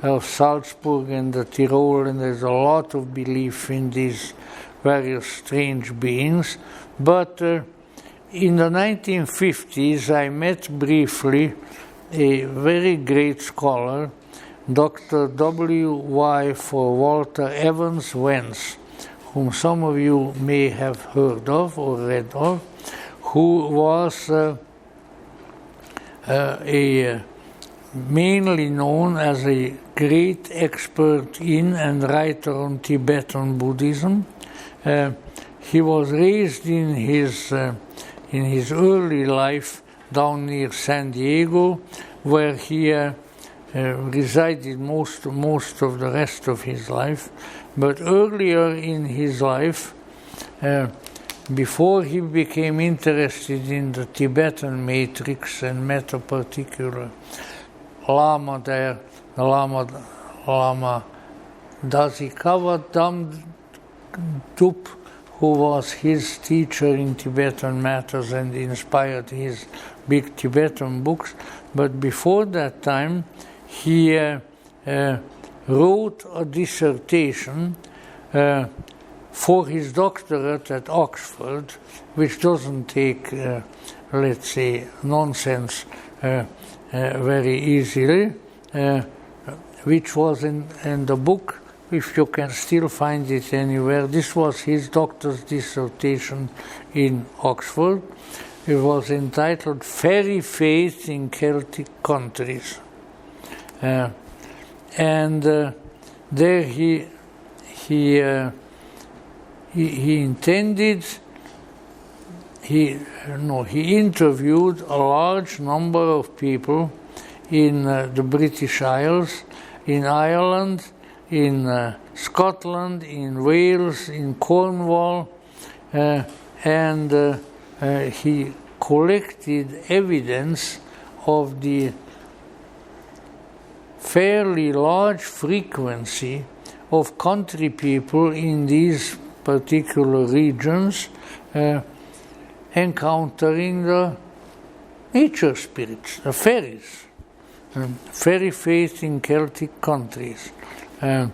of Salzburg and the Tyrol, and there's a lot of belief in these various strange beings. But in the 1950s, I met briefly a very great scholar, Dr. W.Y. for Walter Evans Wentz, whom some of you may have heard of or read of, who was mainly known as a great expert in and writer on Tibetan Buddhism. He was raised in his early life down near San Diego, where he resided most of the rest of his life. But earlier in his life, before he became interested in the Tibetan matrix and met a particular Lama there, the Lama Dasikawa Damdup, who was his teacher in Tibetan matters and inspired his big Tibetan books. But before that time, he wrote a dissertation for his doctorate at Oxford, which doesn't take, let's say, nonsense very easily, which was in the book, if you can still find it anywhere. This was his doctor's dissertation in Oxford. It was entitled Fairy Faith in Celtic Countries. And there he interviewed a large number of people in the British Isles, in Ireland, in Scotland, in Wales, in Cornwall, and he collected evidence of the fairly large frequency of country people in these particular regions encountering the nature spirits, the fairies, fairy faith in Celtic countries. And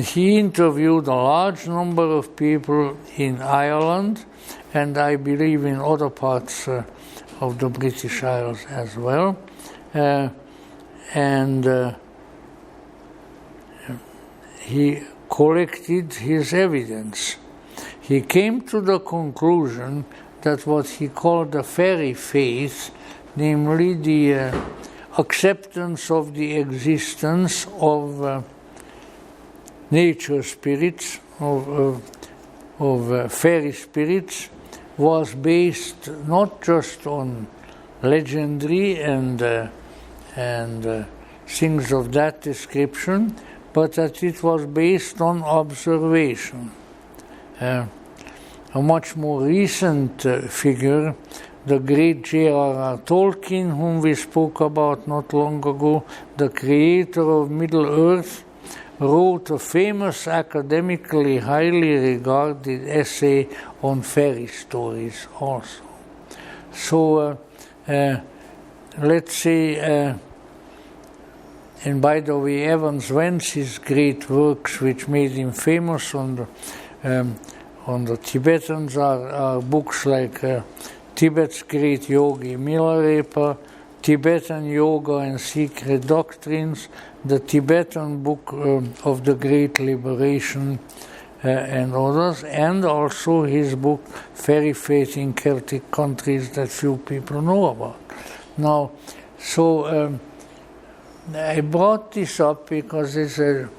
he interviewed a large number of people in Ireland, and I believe in other parts of the British Isles as well. And he collected his evidence. He came to the conclusion that what he called the fairy faith, namely the acceptance of the existence of nature spirits, of fairy spirits, was based not just on legendary and things of that description, but that it was based on observation. A much more recent figure, the great J.R.R. Tolkien, whom we spoke about not long ago, the creator of Middle-earth, wrote a famous academically highly regarded essay on fairy stories also. So let's say, and by the way, Evans Wentz's great works, which made him famous on the Tibetans, are books like Tibet's Great Yogi Milarepa, Tibetan Yoga and Secret Doctrines, the Tibetan Book of the Great Liberation, and others, and also his book Fairy Faith in Celtic Countries that few people know about. Now, so I brought this up because there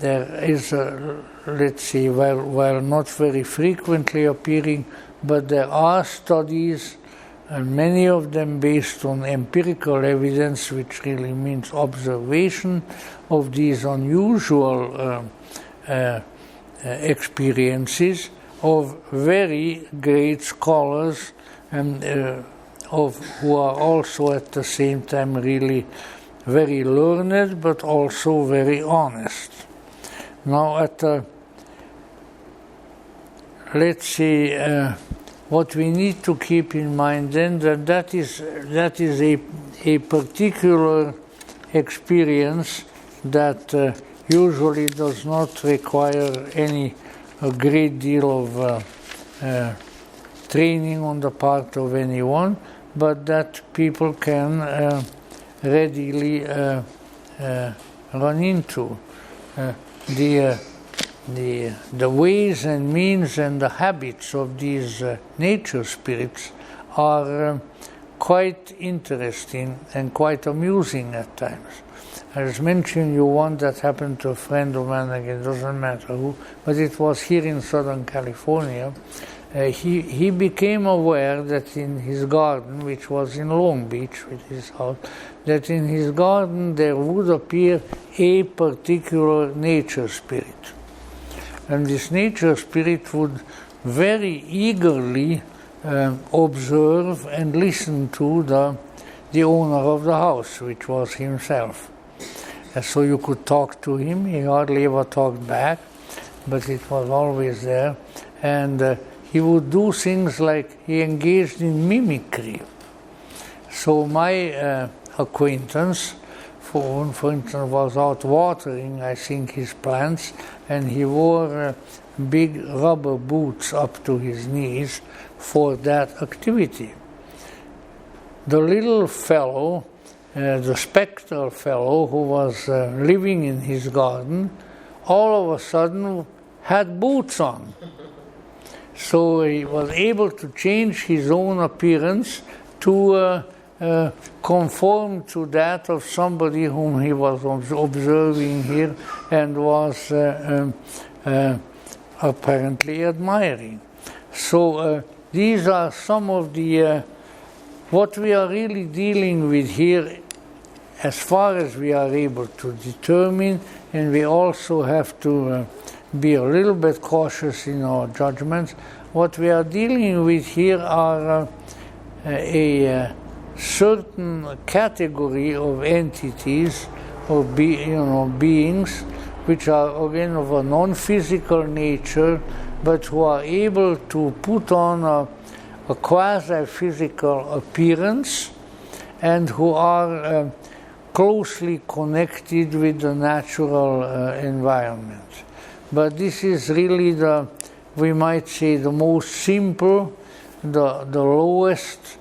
is a, let's see, while not very frequently appearing, but there are studies, and many of them based on empirical evidence, which really means observation of these unusual experiences of very great scholars, and who are also at the same time really very learned, but also very honest. Now, let's see, what we need to keep in mind then, that is a particular experience that usually does not require a great deal of training on the part of anyone, but that people can readily run into. The ways and means and the habits of these nature spirits are quite interesting and quite amusing at times. I was mentioning you one that happened to a friend of mine, again, it doesn't matter who, but it was here in Southern California, he became aware that in his garden, which was in Long Beach with his house, that in his garden there would appear a particular nature spirit. And this nature spirit would very eagerly observe and listen to the owner of the house, which was himself. And so you could talk to him. He hardly ever talked back, but it was always there. And he would do things like he engaged in mimicry. So my acquaintance, for instance, was out watering, I think, his plants, and he wore big rubber boots up to his knees for that activity. The little fellow, the spectral fellow who was living in his garden, all of a sudden had boots on. So he was able to change his own appearance to conform to that of somebody whom he was observing here and was apparently admiring. So these are some of the what we are really dealing with here, as far as we are able to determine, and we also have to be a little bit cautious in our judgments. What we are dealing with here are a certain category of entities or beings, which are again of a non-physical nature, but who are able to put on a quasi-physical appearance, and who are closely connected with the natural environment. But this is really we might say, the most simple, the lowest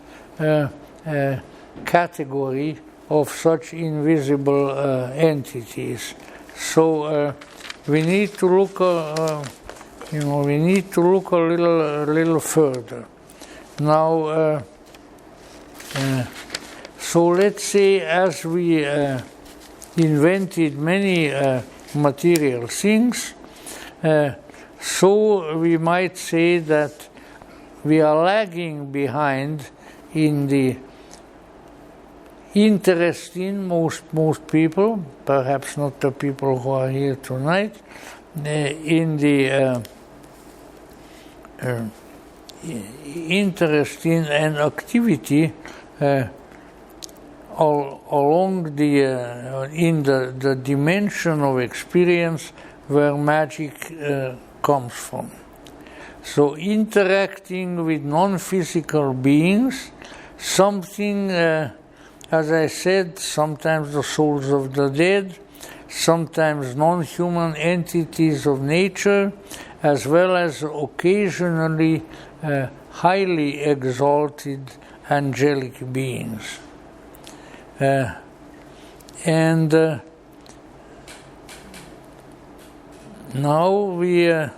category of such invisible entities. So we need to look, we need to look a little further. Now, so let's say, as we invented many material things, so we might say that we are lagging behind in the interest in most people, perhaps not the people who are here tonight, in the interest in and activity along in the dimension of experience where magic comes from. So interacting with non-physical beings, something, as I said, sometimes the souls of the dead, sometimes non-human entities of nature, as well as occasionally highly exalted angelic beings. And now we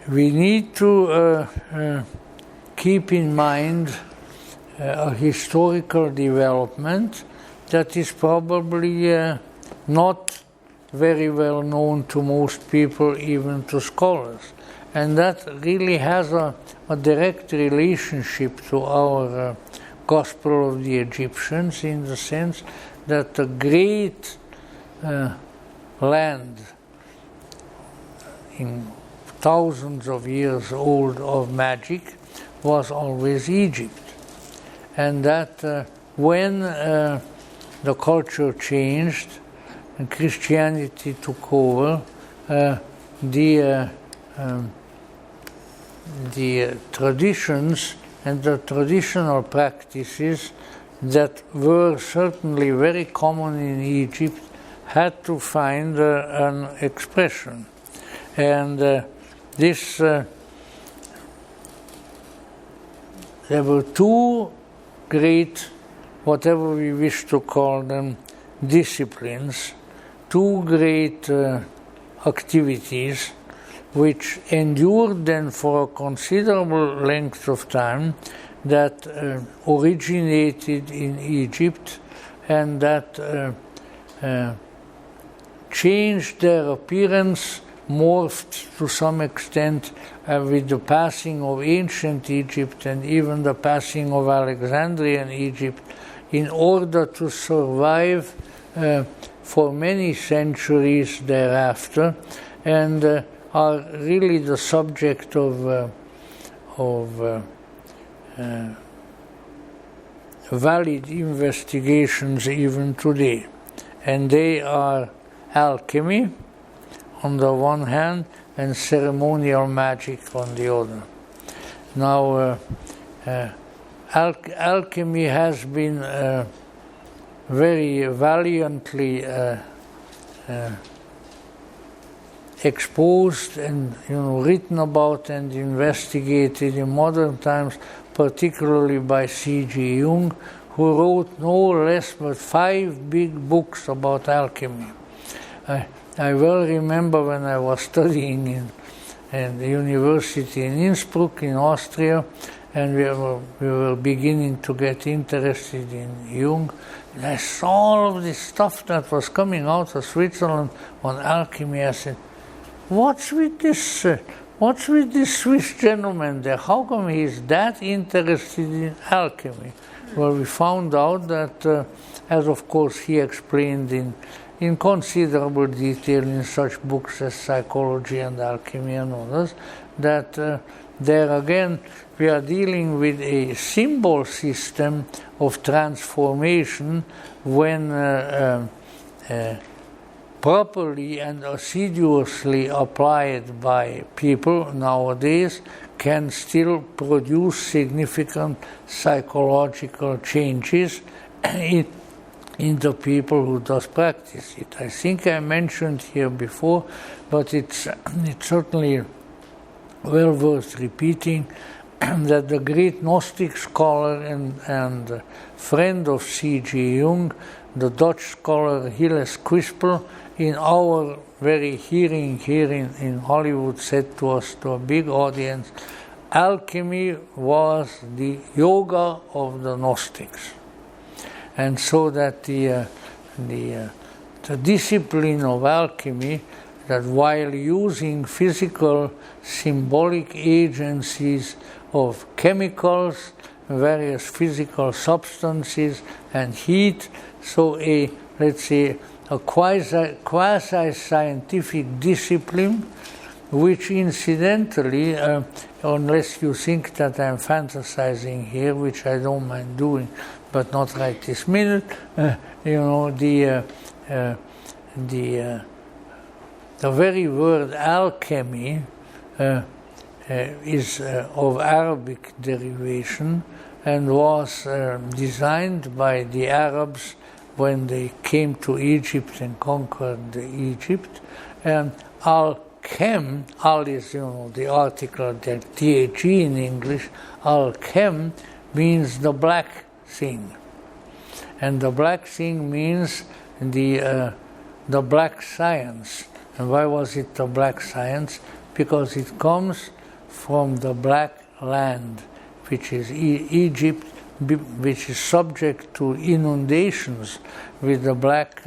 need to keep in mind a historical development that is probably not very well known to most people, even to scholars. And that really has a direct relationship to our Gospel of the Egyptians, in the sense that the great land in thousands of years old of magic was always Egypt. And that when the culture changed and Christianity took over, the traditions and the traditional practices that were certainly very common in Egypt had to find an expression. And this there were two great, whatever we wish to call them, disciplines, two great activities which endured then for a considerable length of time, that originated in Egypt and that changed their appearance morphed to some extent with the passing of ancient Egypt and even the passing of Alexandrian Egypt, in order to survive for many centuries thereafter, and are really the subject of valid investigations even today. And they are alchemy on the one hand and ceremonial magic on the other. Now, alchemy has been very valiantly exposed and written about and investigated in modern times, particularly by C.G. Jung, who wrote no less but 5 big books about alchemy. I well remember when I was studying in the university in Innsbruck in Austria, and we were beginning to get interested in Jung. And I saw all of this stuff that was coming out of Switzerland on alchemy. I said, what's with this Swiss gentleman there? How come he's that interested in alchemy? Well, we found out that, as of course he explained in considerable detail in such books as Psychology and Alchemy and others, that there again we are dealing with a symbol system of transformation when properly and assiduously applied by people nowadays can still produce significant psychological changes in the people who does practice it. I think I mentioned here before, but it's certainly well worth repeating that the great Gnostic scholar and friend of C.G. Jung, the Dutch scholar Gilles Quispel, in our very hearing here in Hollywood, said to us, to a big audience, alchemy was the yoga of the Gnostics. And so that the discipline of alchemy, that while using physical symbolic agencies of chemicals, various physical substances and heat, so let's say a quasi-scientific discipline, which incidentally, unless you think that I'm fantasizing here, which I don't mind doing, but not right this minute, the very word alchemy is of Arabic derivation and was designed by the Arabs when they came to Egypt and conquered Egypt. And al-chem, al is the article, the THE in English, al-chem means the black thing. And the black thing means the black science. And why was it the black science? Because it comes from the black land, which is Egypt, which is subject to inundations with the black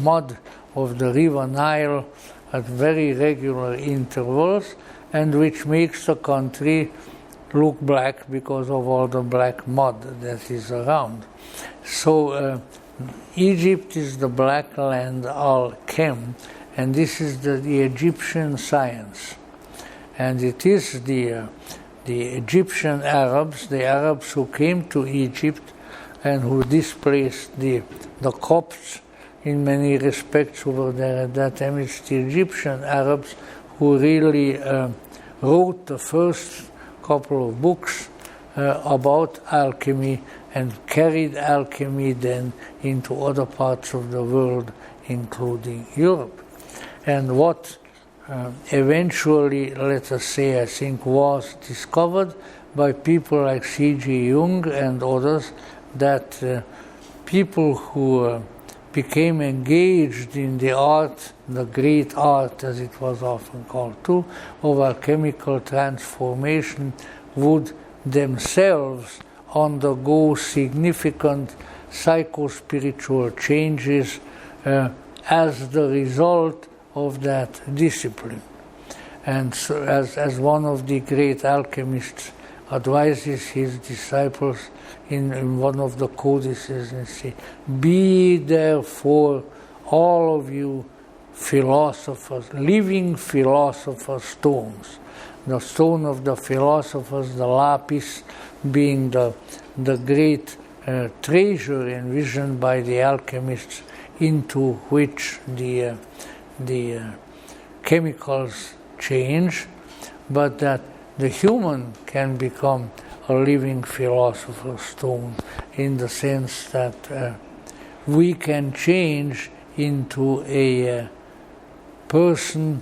mud of the river Nile at very regular intervals, and which makes the country look black because of all the black mud that is around. So Egypt is the black land, al-chem, and this is the Egyptian science. And it is the Egyptian Arabs, the Arabs who came to Egypt and who displaced the Copts in many respects over there at that time. It's the Egyptian Arabs who really wrote the first couple of books about alchemy and carried alchemy then into other parts of the world, including Europe. And what eventually, let us say, I think was discovered by people like C.G. Jung and others, that people who became engaged in the art, the great art as it was often called too, of alchemical transformation, would themselves undergo significant psychospiritual changes as the result of that discipline. And so as one of the great alchemists advises his disciples in one of the codices, and say, "Be therefore all of you philosophers, living philosopher stones." The stone of the philosophers, the lapis, being the great treasure envisioned by the alchemists, into which the chemicals change, but that the human can become a living philosopher's stone, in the sense that we can change into a person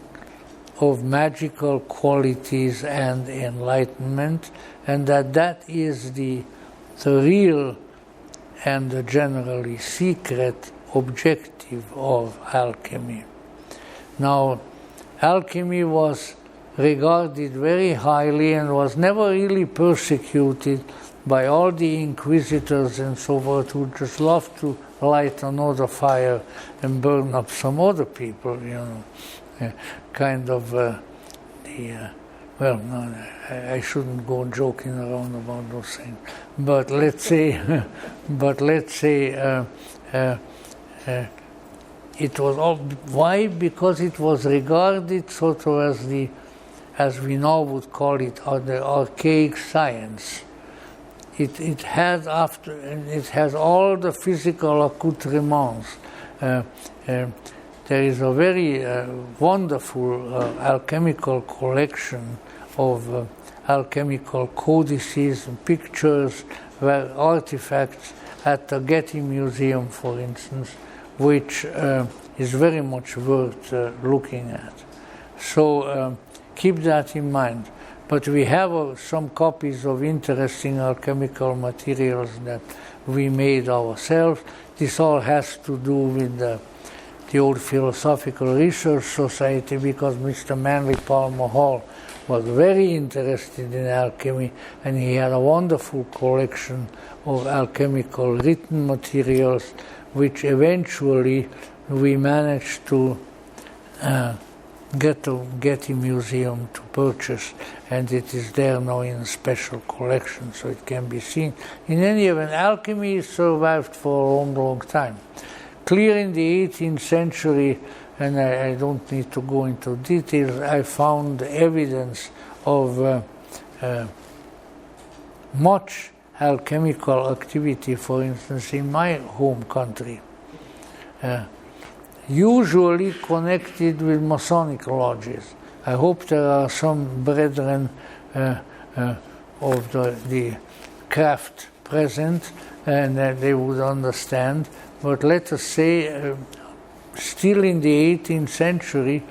of magical qualities and enlightenment, and that is the real and the generally secret objective of alchemy. Now, alchemy was regarded very highly and was never really persecuted by all the inquisitors and so forth, who just love to light another fire and burn up some other people, kind of well, no, I shouldn't go joking around about those things, but let's say it was all. Why? Because it was regarded sort of as we now would call it, the archaic science. It has all the physical accoutrements. There is a very wonderful alchemical collection of alchemical codices and pictures, artifacts at the Getty Museum, for instance, which is very much worth looking at. So keep that in mind. But we have some copies of interesting alchemical materials that we made ourselves. This all has to do with the Old Philosophical Research Society, because Mr. Manly Palmer Hall was very interested in alchemy, and he had a wonderful collection of alchemical written materials, which eventually we managed to get to Getty Museum to purchase, and it is there now in a special collection, so it can be seen. In any event, alchemy survived for a long, long time. Clear in the 18th century, and I don't need to go into details, I found evidence of much alchemical activity, for instance, in my home country. Usually connected with Masonic lodges. I hope there are some brethren of the craft present, and they would understand. But let us say, still in the 18th century,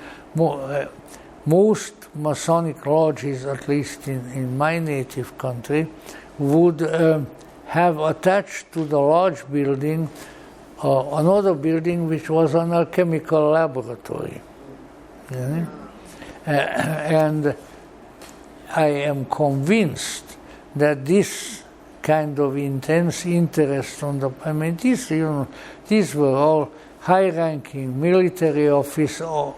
most Masonic lodges, at least in my native country, would have attached to the lodge building another building which was an alchemical laboratory. And I am convinced that this kind of intense interest on these were all high-ranking military officers,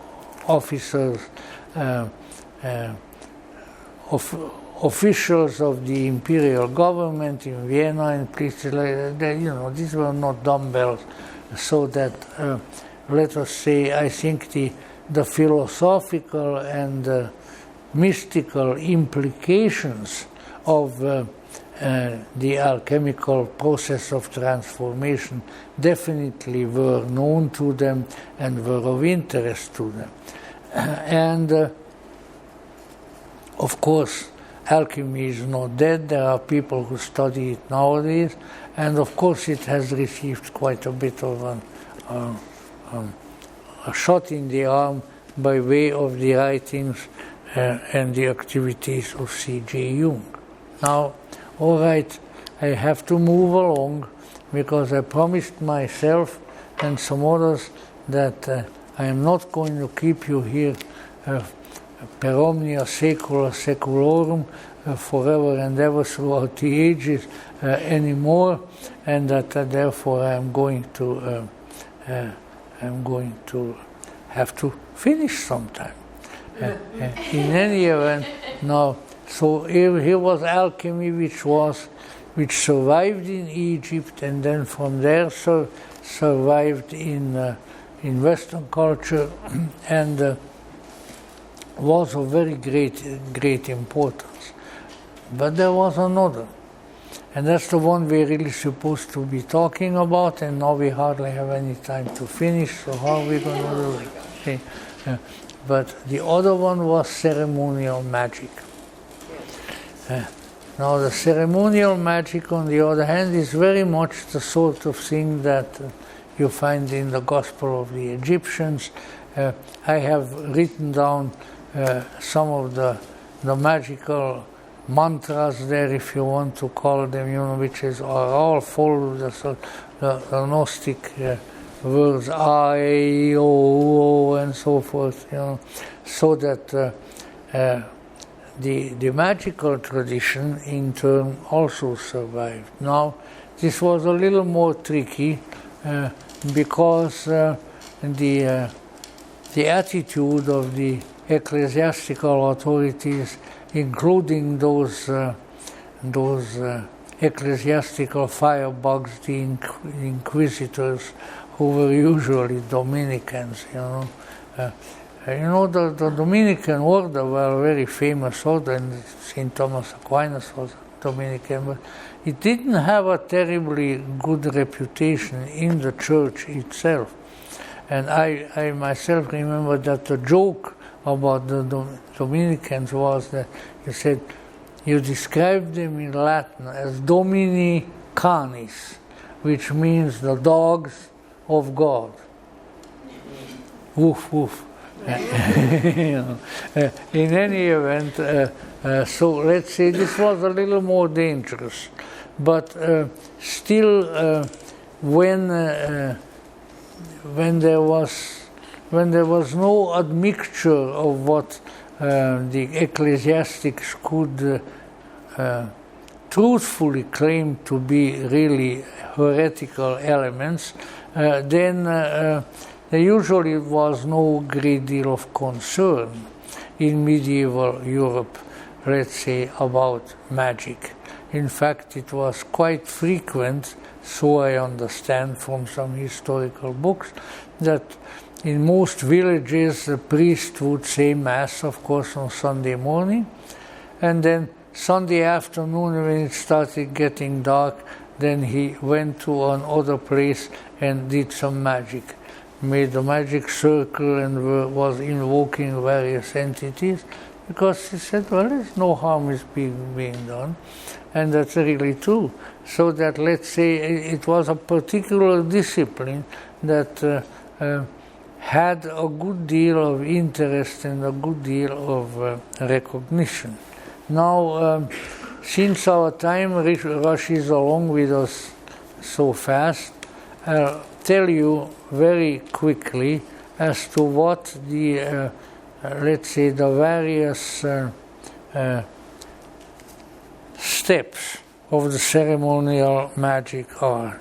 officials of the imperial government in Vienna and places like that. These were not dumbbells. So that, let us say, I think the philosophical and mystical implications of the alchemical process of transformation definitely were known to them and were of interest to them. And of course, alchemy is not dead. There are people who study it nowadays, and of course it has received quite a bit of a shot in the arm by way of the writings and the activities of C.J. Jung. Now, all right, I have to move along, because I promised myself and some others that I am not going to keep you here per omnia secula seculorum, forever and ever throughout the ages anymore, and that therefore I am going to have to finish sometime. In any event, now, so here was alchemy, which survived in Egypt, and then from there survived in Western culture, and was of very great importance. But there was another, and that's the one we're really supposed to be talking about, and now we hardly have any time to finish, so how are we going to do it? Okay. But the other one was ceremonial magic. Now the ceremonial magic, on the other hand, is very much the sort of thing that you find in the Gospel of the Egyptians. I have written down some of the magical mantras there, if you want to call them, which are all full of the Gnostic words, I, O, and so forth, so that the magical tradition in turn also survived. Now, this was a little more tricky because the attitude of the ecclesiastical authorities, including those ecclesiastical firebugs, the inquisitors, who were usually Dominicans, the Dominican order were a very famous order, and St. Thomas Aquinas was Dominican, but it didn't have a terribly good reputation in the church itself. And I myself remember that the joke about the Dominicans was that you described them in Latin as Domini Canis, which means the dogs of God. Woof, woof. In any event, so let's say this was a little more dangerous, but still, when there was no admixture of what the ecclesiastics could truthfully claim to be really heretical elements, then there usually was no great deal of concern in medieval Europe, let's say, about magic. In fact, it was quite frequent, so I understand from some historical books, that in most villages the priest would say Mass, of course, on Sunday morning, and then Sunday afternoon, when it started getting dark, then he went to another place and did some magic, made a magic circle and was invoking various entities, because he said, well, there's no harm is being done, and that's really true. So that, let's say, it was a particular discipline that had a good deal of interest and a good deal of recognition. Now, since our time rushes along with us so fast, I'll tell you very quickly as to what the, let's say, the various steps of the ceremonial magic are.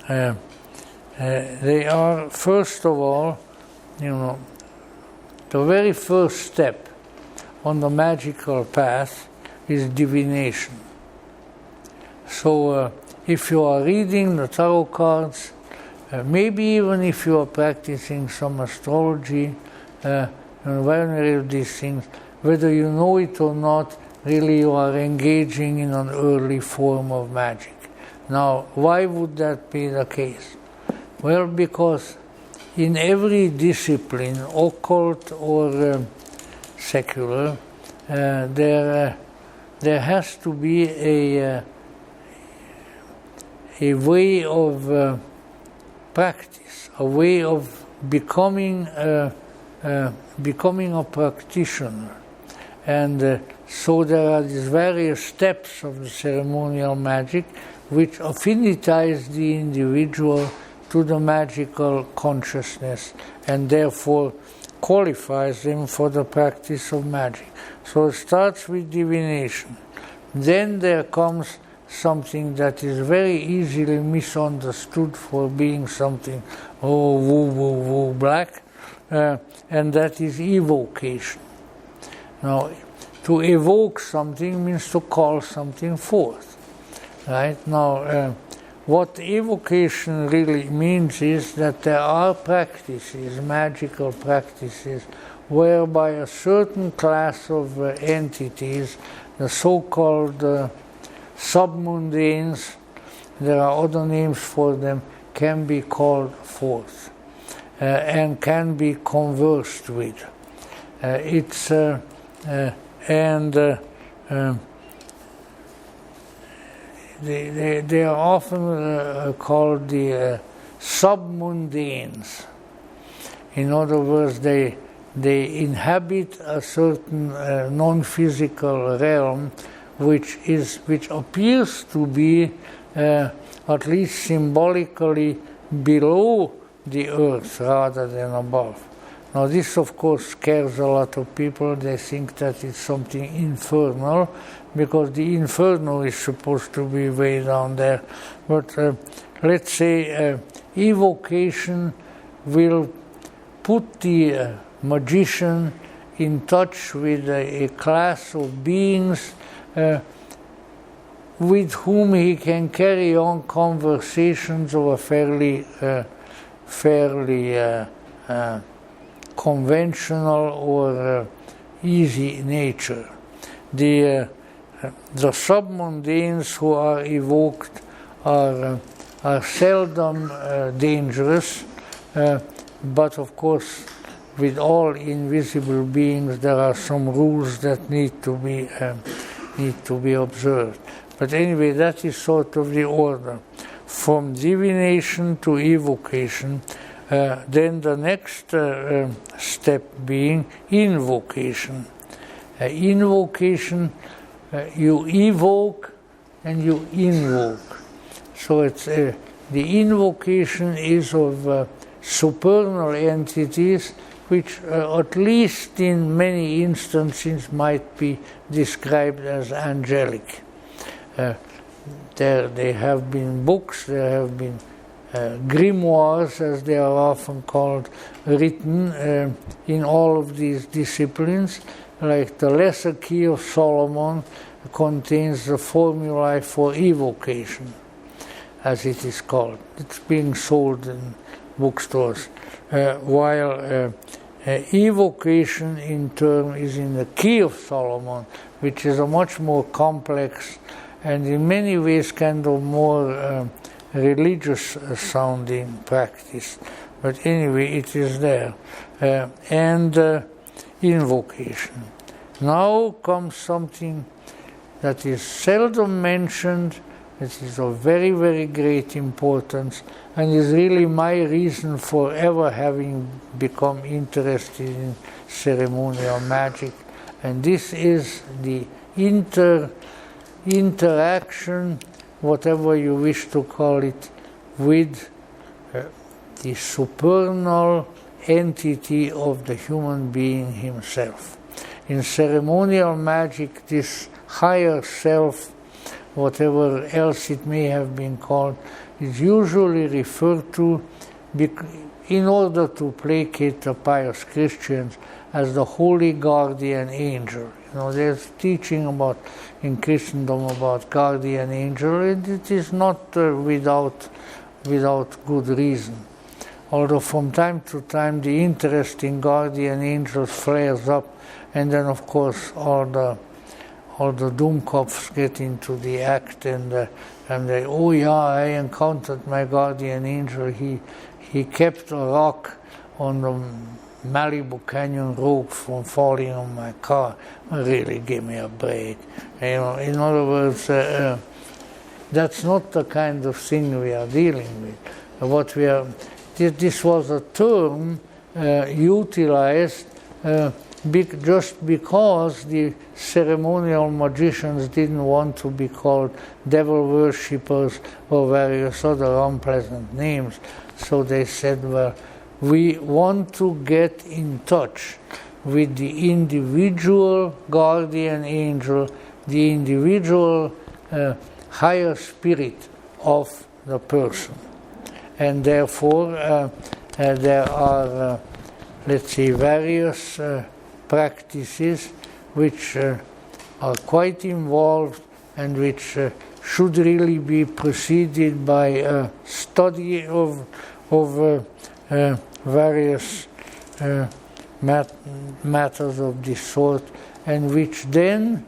They are, first of all, the very first step on the magical path is divination. So if you are reading the tarot cards, maybe even if you are practicing some astrology, any of these things, whether you know it or not, really you are engaging in an early form of magic. Now, why would that be the case? Well, because in every discipline, occult or secular, there has to be a way of practice, a way of becoming a practitioner. And so there are these various steps of the ceremonial magic which affinitize the individual to the magical consciousness and therefore qualifies them for the practice of magic. So it starts with divination. Then there comes something that is very easily misunderstood for being something, woo, woo, woo, black. and that is evocation. Now, to evoke something means to call something forth. Right? Now, what evocation really means is that there are practices, magical practices, whereby a certain class of entities, the so-called submundanes, there are other names for them, can be called forth and can be conversed with. They are often called the submundanes. In other words, they inhabit a certain non-physical realm, which appears to be at least symbolically below the earth rather than above. Now this of course scares a lot of people. They think that it's something infernal, because the inferno is supposed to be way down there. But let's say evocation will put the magician in touch with a class of beings with whom he can carry on conversations of a fairly conventional or easy nature. The submundanes who are evoked are seldom dangerous, but of course, with all invisible beings, there are some rules that need to be observed. But anyway, that is sort of the order. From divination to evocation, then the next step being invocation. Invocation, you evoke and you invoke. So it's the invocation is of supernal entities, which at least in many instances might be described as angelic. There have been books, there have been grimoires, as they are often called, written in all of these disciplines, like the Lesser Key of Solomon contains the formulae for evocation, as it is called. It's being sold in bookstores, while evocation in turn is in the Key of Solomon, which is a much more complex and in many ways kind of more religious sounding practice. But anyway, it is there. And invocation. Now comes something that is seldom mentioned, it is of very, very great importance, and is really my reason for ever having become interested in ceremonial magic. And this is the interaction, whatever you wish to call it, with the supernal entity of the human being himself. In ceremonial magic, this higher self, whatever else it may have been called, is usually referred to in order to placate the pious Christians as the holy guardian angel. You know, there's teaching about in Christendom about guardian angel, and it is not without good reason. Although from time to time the interest in guardian angels flares up, and then of course all the Doomkopfs get into the act, and they, oh yeah, I encountered my guardian angel. He kept a rock on the Malibu Canyon road from falling on my car. Really, give me a break. You know, in other words, that's not the kind of thing we are dealing with. This was a term utilized just because the ceremonial magicians didn't want to be called devil worshippers or various other unpleasant names. So they said, well, we want to get in touch with the individual guardian angel, the individual higher spirit of the person. And therefore there are let's say, various practices which are quite involved and which should really be preceded by a study of various matters of this sort, and which then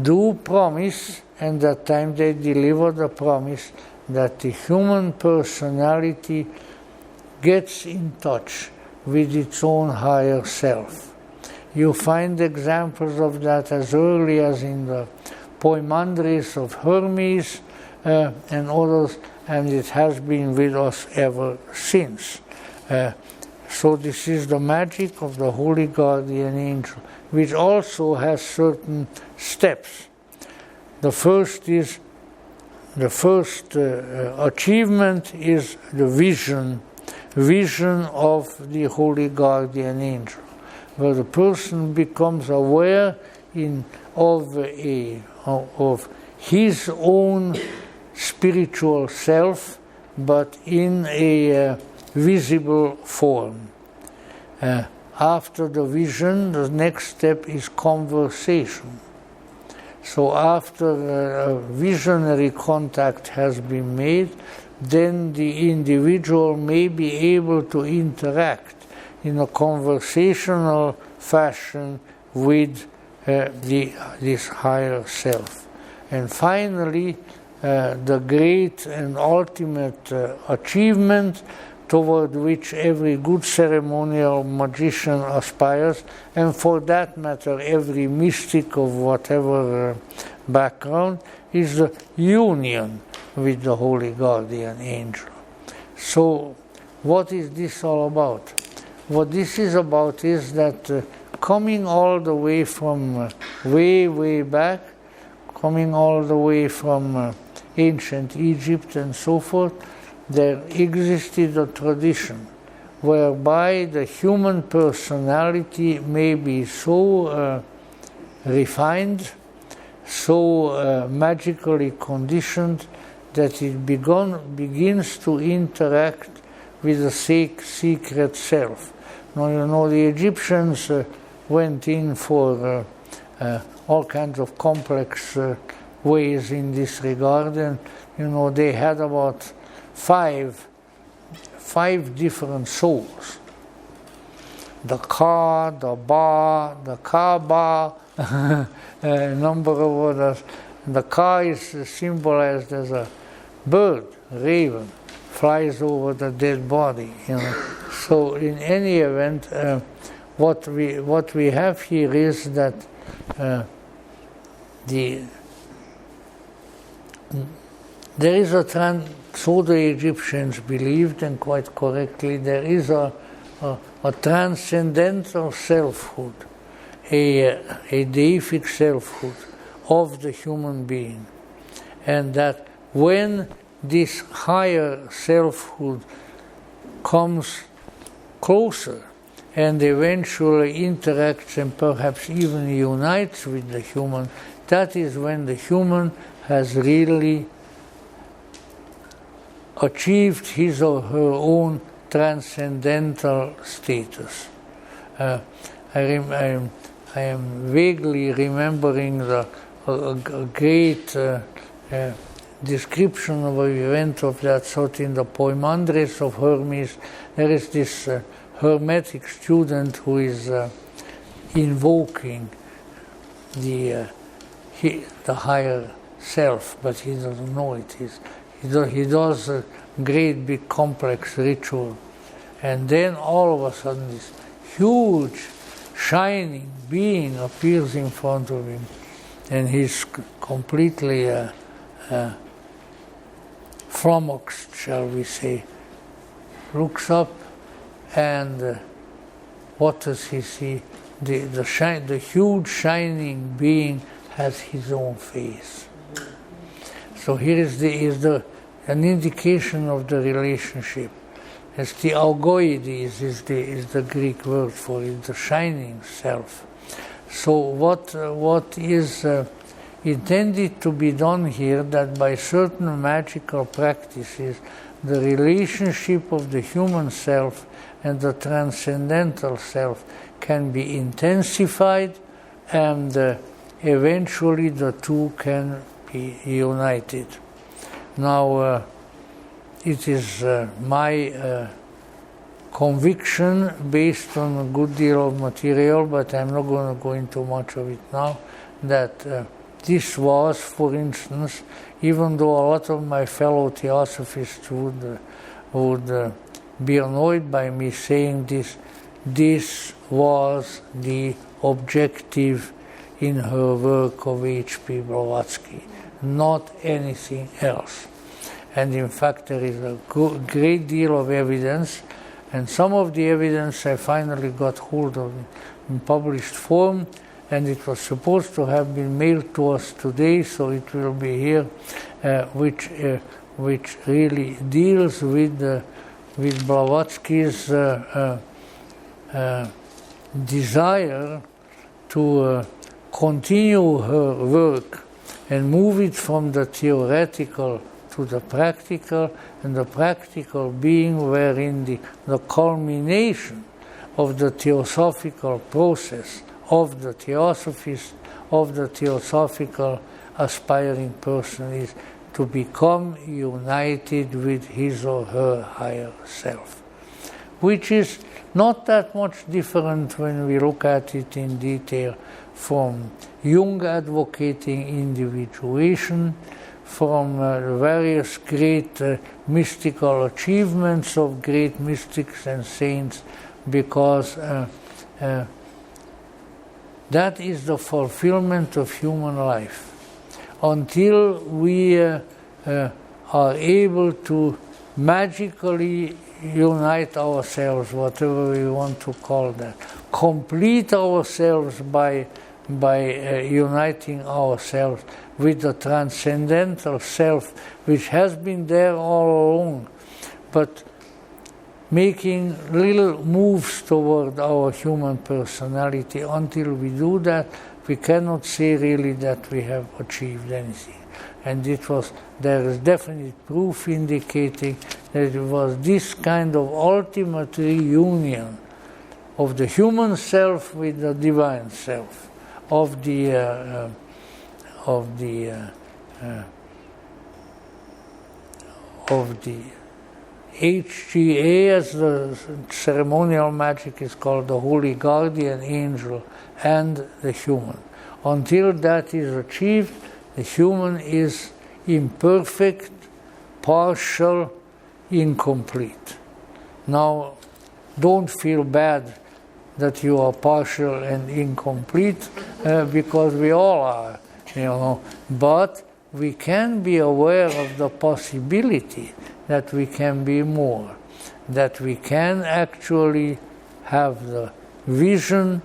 do promise, and that time they deliver the promise that the human personality gets in touch with its own higher self. You find examples of that as early as in the Poimandres of Hermes and others, and it has been with us ever since. So this is the magic of the Holy Guardian Angel, which also has certain steps. The first achievement is the vision of the Holy Guardian Angel, where the person becomes aware of his own spiritual self, but in a visible form. After the vision, the next step is conversation. So after a visionary contact has been made, then the individual may be able to interact in a conversational fashion with this higher self. And finally, the great and ultimate achievement toward which every good ceremonial magician aspires, and for that matter every mystic of whatever background, is the union with the Holy Guardian Angel. So what is this all about? What this is about is that coming all the way from way back, coming all the way from ancient Egypt and so forth, there existed a tradition whereby the human personality may be so refined, so magically conditioned, that it begins to interact with the secret self. Now, you know, the Egyptians went in for all kinds of complex ways in this regard, and you know, they had about five different souls. The Ka, the Ba, the Kaaba, a number of others. The Ka is symbolized as a bird, raven, flies over the dead body. You know. So in any event, what we have here is that there is so the Egyptians believed, and quite correctly, there is a transcendental selfhood, a deific selfhood of the human being. And that when this higher selfhood comes closer and eventually interacts and perhaps even unites with the human, that is when the human has really achieved his or her own transcendental status. I am vaguely remembering a great description of an event of that sort in the Poimandres of Hermes. There is this Hermetic student who is invoking the higher self, but he doesn't know it. He does a great big complex ritual, and then all of a sudden this huge shining being appears in front of him, and he's completely flummoxed, shall we say. Looks up, and what does he see? The huge shining being has his own face. So here is an indication of the relationship. As the algoides is the Greek word for it, the shining self. So what is intended to be done here, that by certain magical practices, the relationship of the human self and the transcendental self can be intensified, and eventually the two can be united. Now, it is my conviction, based on a good deal of material, but I'm not going to go into much of it now, that this was, for instance, even though a lot of my fellow theosophists would be annoyed by me saying this was the objective in her work of H.P. Blavatsky, not anything else. And in fact, there is a great deal of evidence, and some of the evidence I finally got hold of in published form, and it was supposed to have been mailed to us today, so it will be here, which really deals with Blavatsky's desire to continue her work and move it from the theoretical to the practical, and the practical being wherein the culmination of the theosophical process of the theosophist, of the theosophical aspiring person, is to become united with his or her higher self, which is not that much different when we look at it in detail from Jung advocating individuation, from various great mystical achievements of great mystics and saints, because that is the fulfillment of human life. Until we are able to magically unite ourselves, whatever we want to call that, complete ourselves by uniting ourselves with the transcendental self, which has been there all along, but making little moves toward our human personality. Until we do that, we cannot say really that we have achieved anything. And there is definite proof indicating that it was this kind of ultimate reunion of the human self with the divine self, of the HGA, as the ceremonial magic is called, the holy guardian angel, and the human. Until that is achieved, the human is imperfect, partial, incomplete. Now, don't feel bad that you are partial and incomplete, because we all are, but we can be aware of the possibility that we can be more, that we can actually have the vision,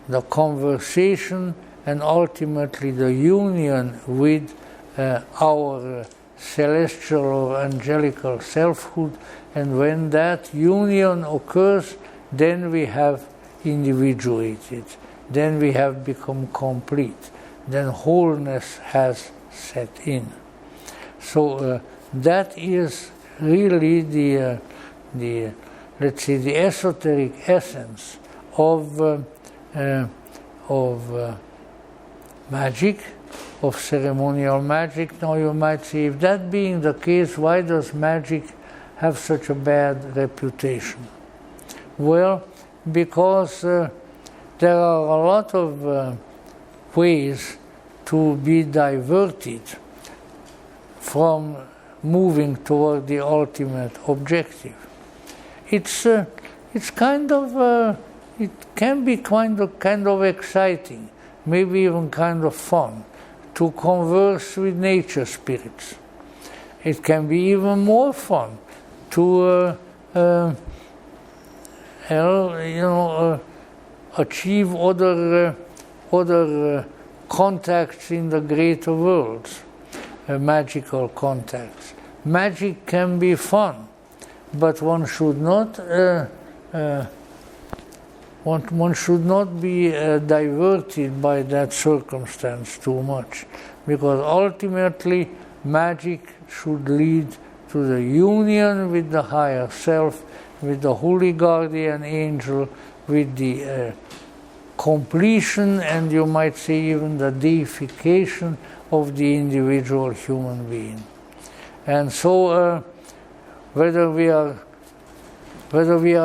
the conversation, and ultimately the union with our celestial or angelical selfhood. And when that union occurs, then we have individuated, then we have become complete, then wholeness has set in. So that is really the let's say the esoteric essence of magic, of ceremonial magic. Now you might say, if that being the case, why does magic have such a bad reputation? Well, because there are a lot of ways to be diverted from moving toward the ultimate objective. It's kind of it can be kind of exciting, maybe even kind of fun, to converse with nature spirits. It can be even more fun to achieve other contacts in the greater worlds, magical contacts. Magic can be fun, but one should not be diverted by that circumstance too much, because ultimately magic should lead to the union with the higher self, with the holy guardian angel, with the completion, and you might say even the deification of the individual human being. And so whether we are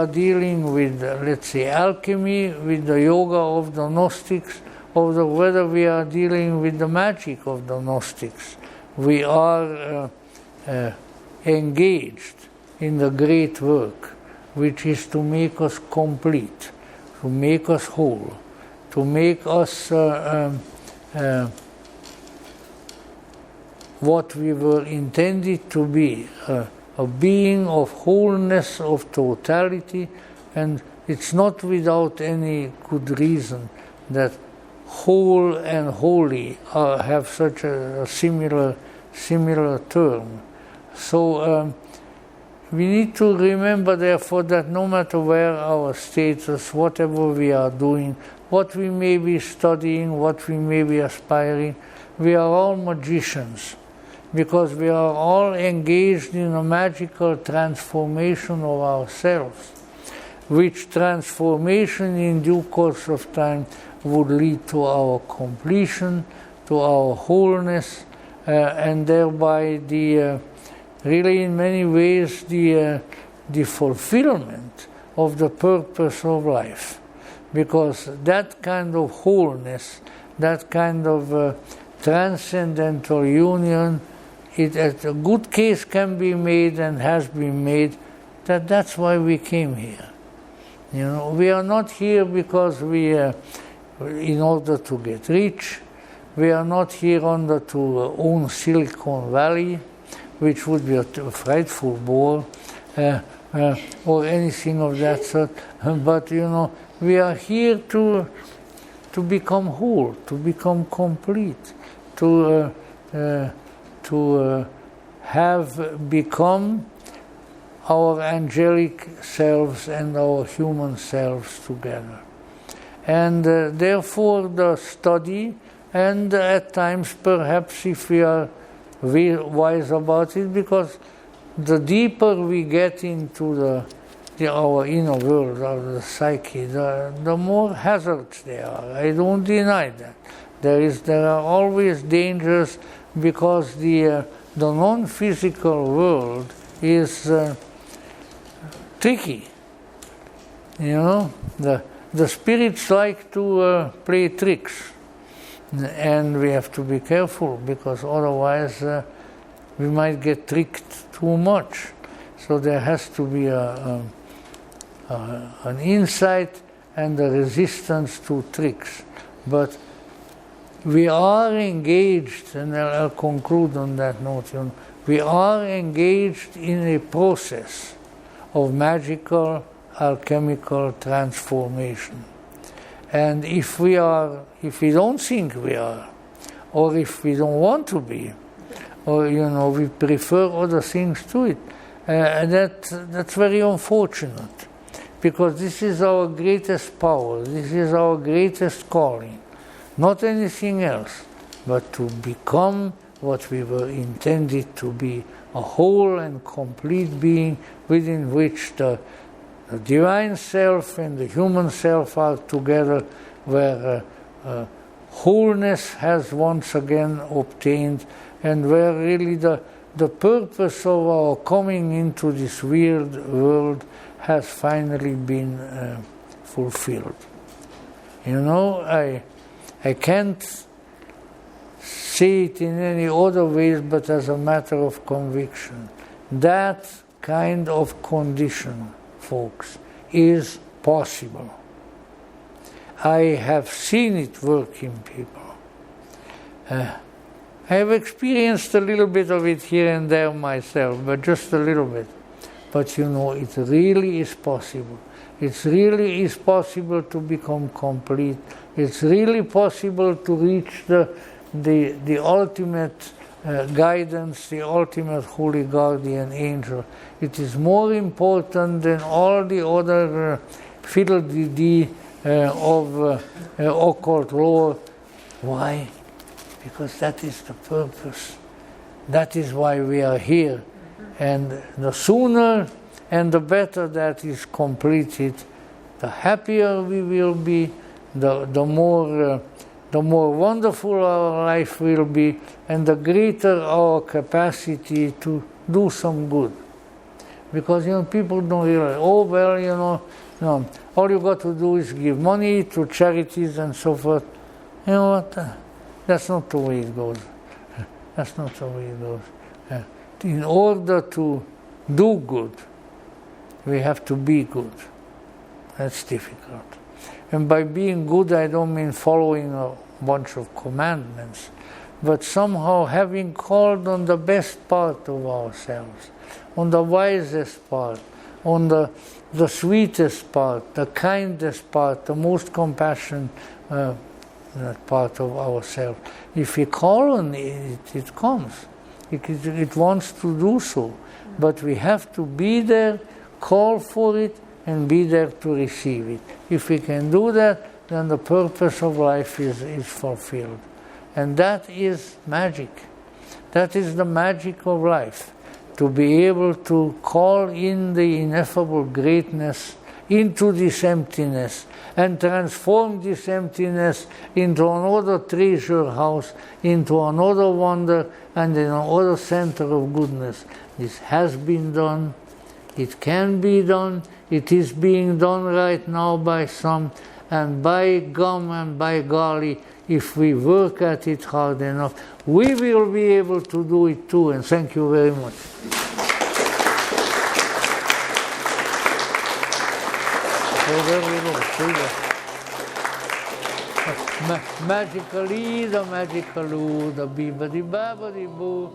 dealing with, let's say, alchemy, with the yoga of the Gnostics, or whether we are dealing with the magic of the Gnostics, we are engaged in the great work, which is to make us complete, to make us whole, to make us what we were intended to be, a being of wholeness, of totality. And it's not without any good reason that whole and holy have such a similar term. So we need to remember, therefore, that no matter where our status, whatever we are doing, what we may be studying, what we may be aspiring, we are all magicians, because we are all engaged in a magical transformation of ourselves, which transformation in due course of time would lead to our completion, to our wholeness, and thereby really in many ways the fulfillment of the purpose of life. Because that kind of wholeness, that kind of transcendental union, a good case can be made and has been made that that's why we came here. You know, we are not here because in order to get rich. We are not here to own Silicon Valley, which would be a frightful bore, or anything of that sort. But you know, we are here to become whole, to become complete, to have become our angelic selves and our human selves together. And therefore the study, and at times perhaps if we are wise about it, because the deeper we get into our inner world, our psyche, the more hazards there are. I don't deny that. There are always dangers, because the non-physical world is tricky. You know, the spirits like to play tricks, and we have to be careful, because otherwise we might get tricked too much. So there has to be an insight and a resistance to tricks. But we are engaged, and I'll conclude on that note, you know, we are engaged in a process of magical, alchemical transformation. And if we don't think we are, or if we don't want to be, or you know, we prefer other things to it, that's very unfortunate, because this is our greatest power, this is our greatest calling, not anything else, but to become what we were intended to be, a whole and complete being within which the divine self and the human self are together, where wholeness has once again obtained, and where really the purpose of our coming into this weird world has finally been fulfilled. You know, I can't say it in any other ways but as a matter of conviction. That kind of condition, folks, is possible. I have seen it work in people. I have experienced a little bit of it here and there myself, but just a little bit. But you know, it really is possible. It really is possible to become complete. It's really possible to reach the ultimate guidance, the ultimate holy guardian angel. It is more important than all the other fiddle-dee-dee of occult lore. Why? Because that is the purpose. That is why we are here. And the sooner And the better that is completed, the happier we will be, the more wonderful our life will be, and the greater our capacity to do some good. Because people don't realize, oh well, no, all you got to do is give money to charities and so forth. You know what? That's not the way it goes. That's not the way it goes. In order to do good, we have to be good. That's difficult. And by being good, I don't mean following a bunch of commandments, but somehow having called on the best part of ourselves, on the wisest part, on the sweetest part, the kindest part, the most compassionate part of ourselves. If we call on it, it comes. It wants to do so. But we have to be there, call for it, and be there to receive it. If we can do that, then the purpose of life is fulfilled. And that is magic. That is the magic of life. To be able to call in the ineffable greatness into this emptiness and transform this emptiness into another treasure house, into another wonder and another center of goodness. This has been done. It can be done. It is being done right now by some, and by gum and by golly, if we work at it hard enough, we will be able to do it too. And thank you very much. Magically, the magical, the bibbidi-babbidi-boo.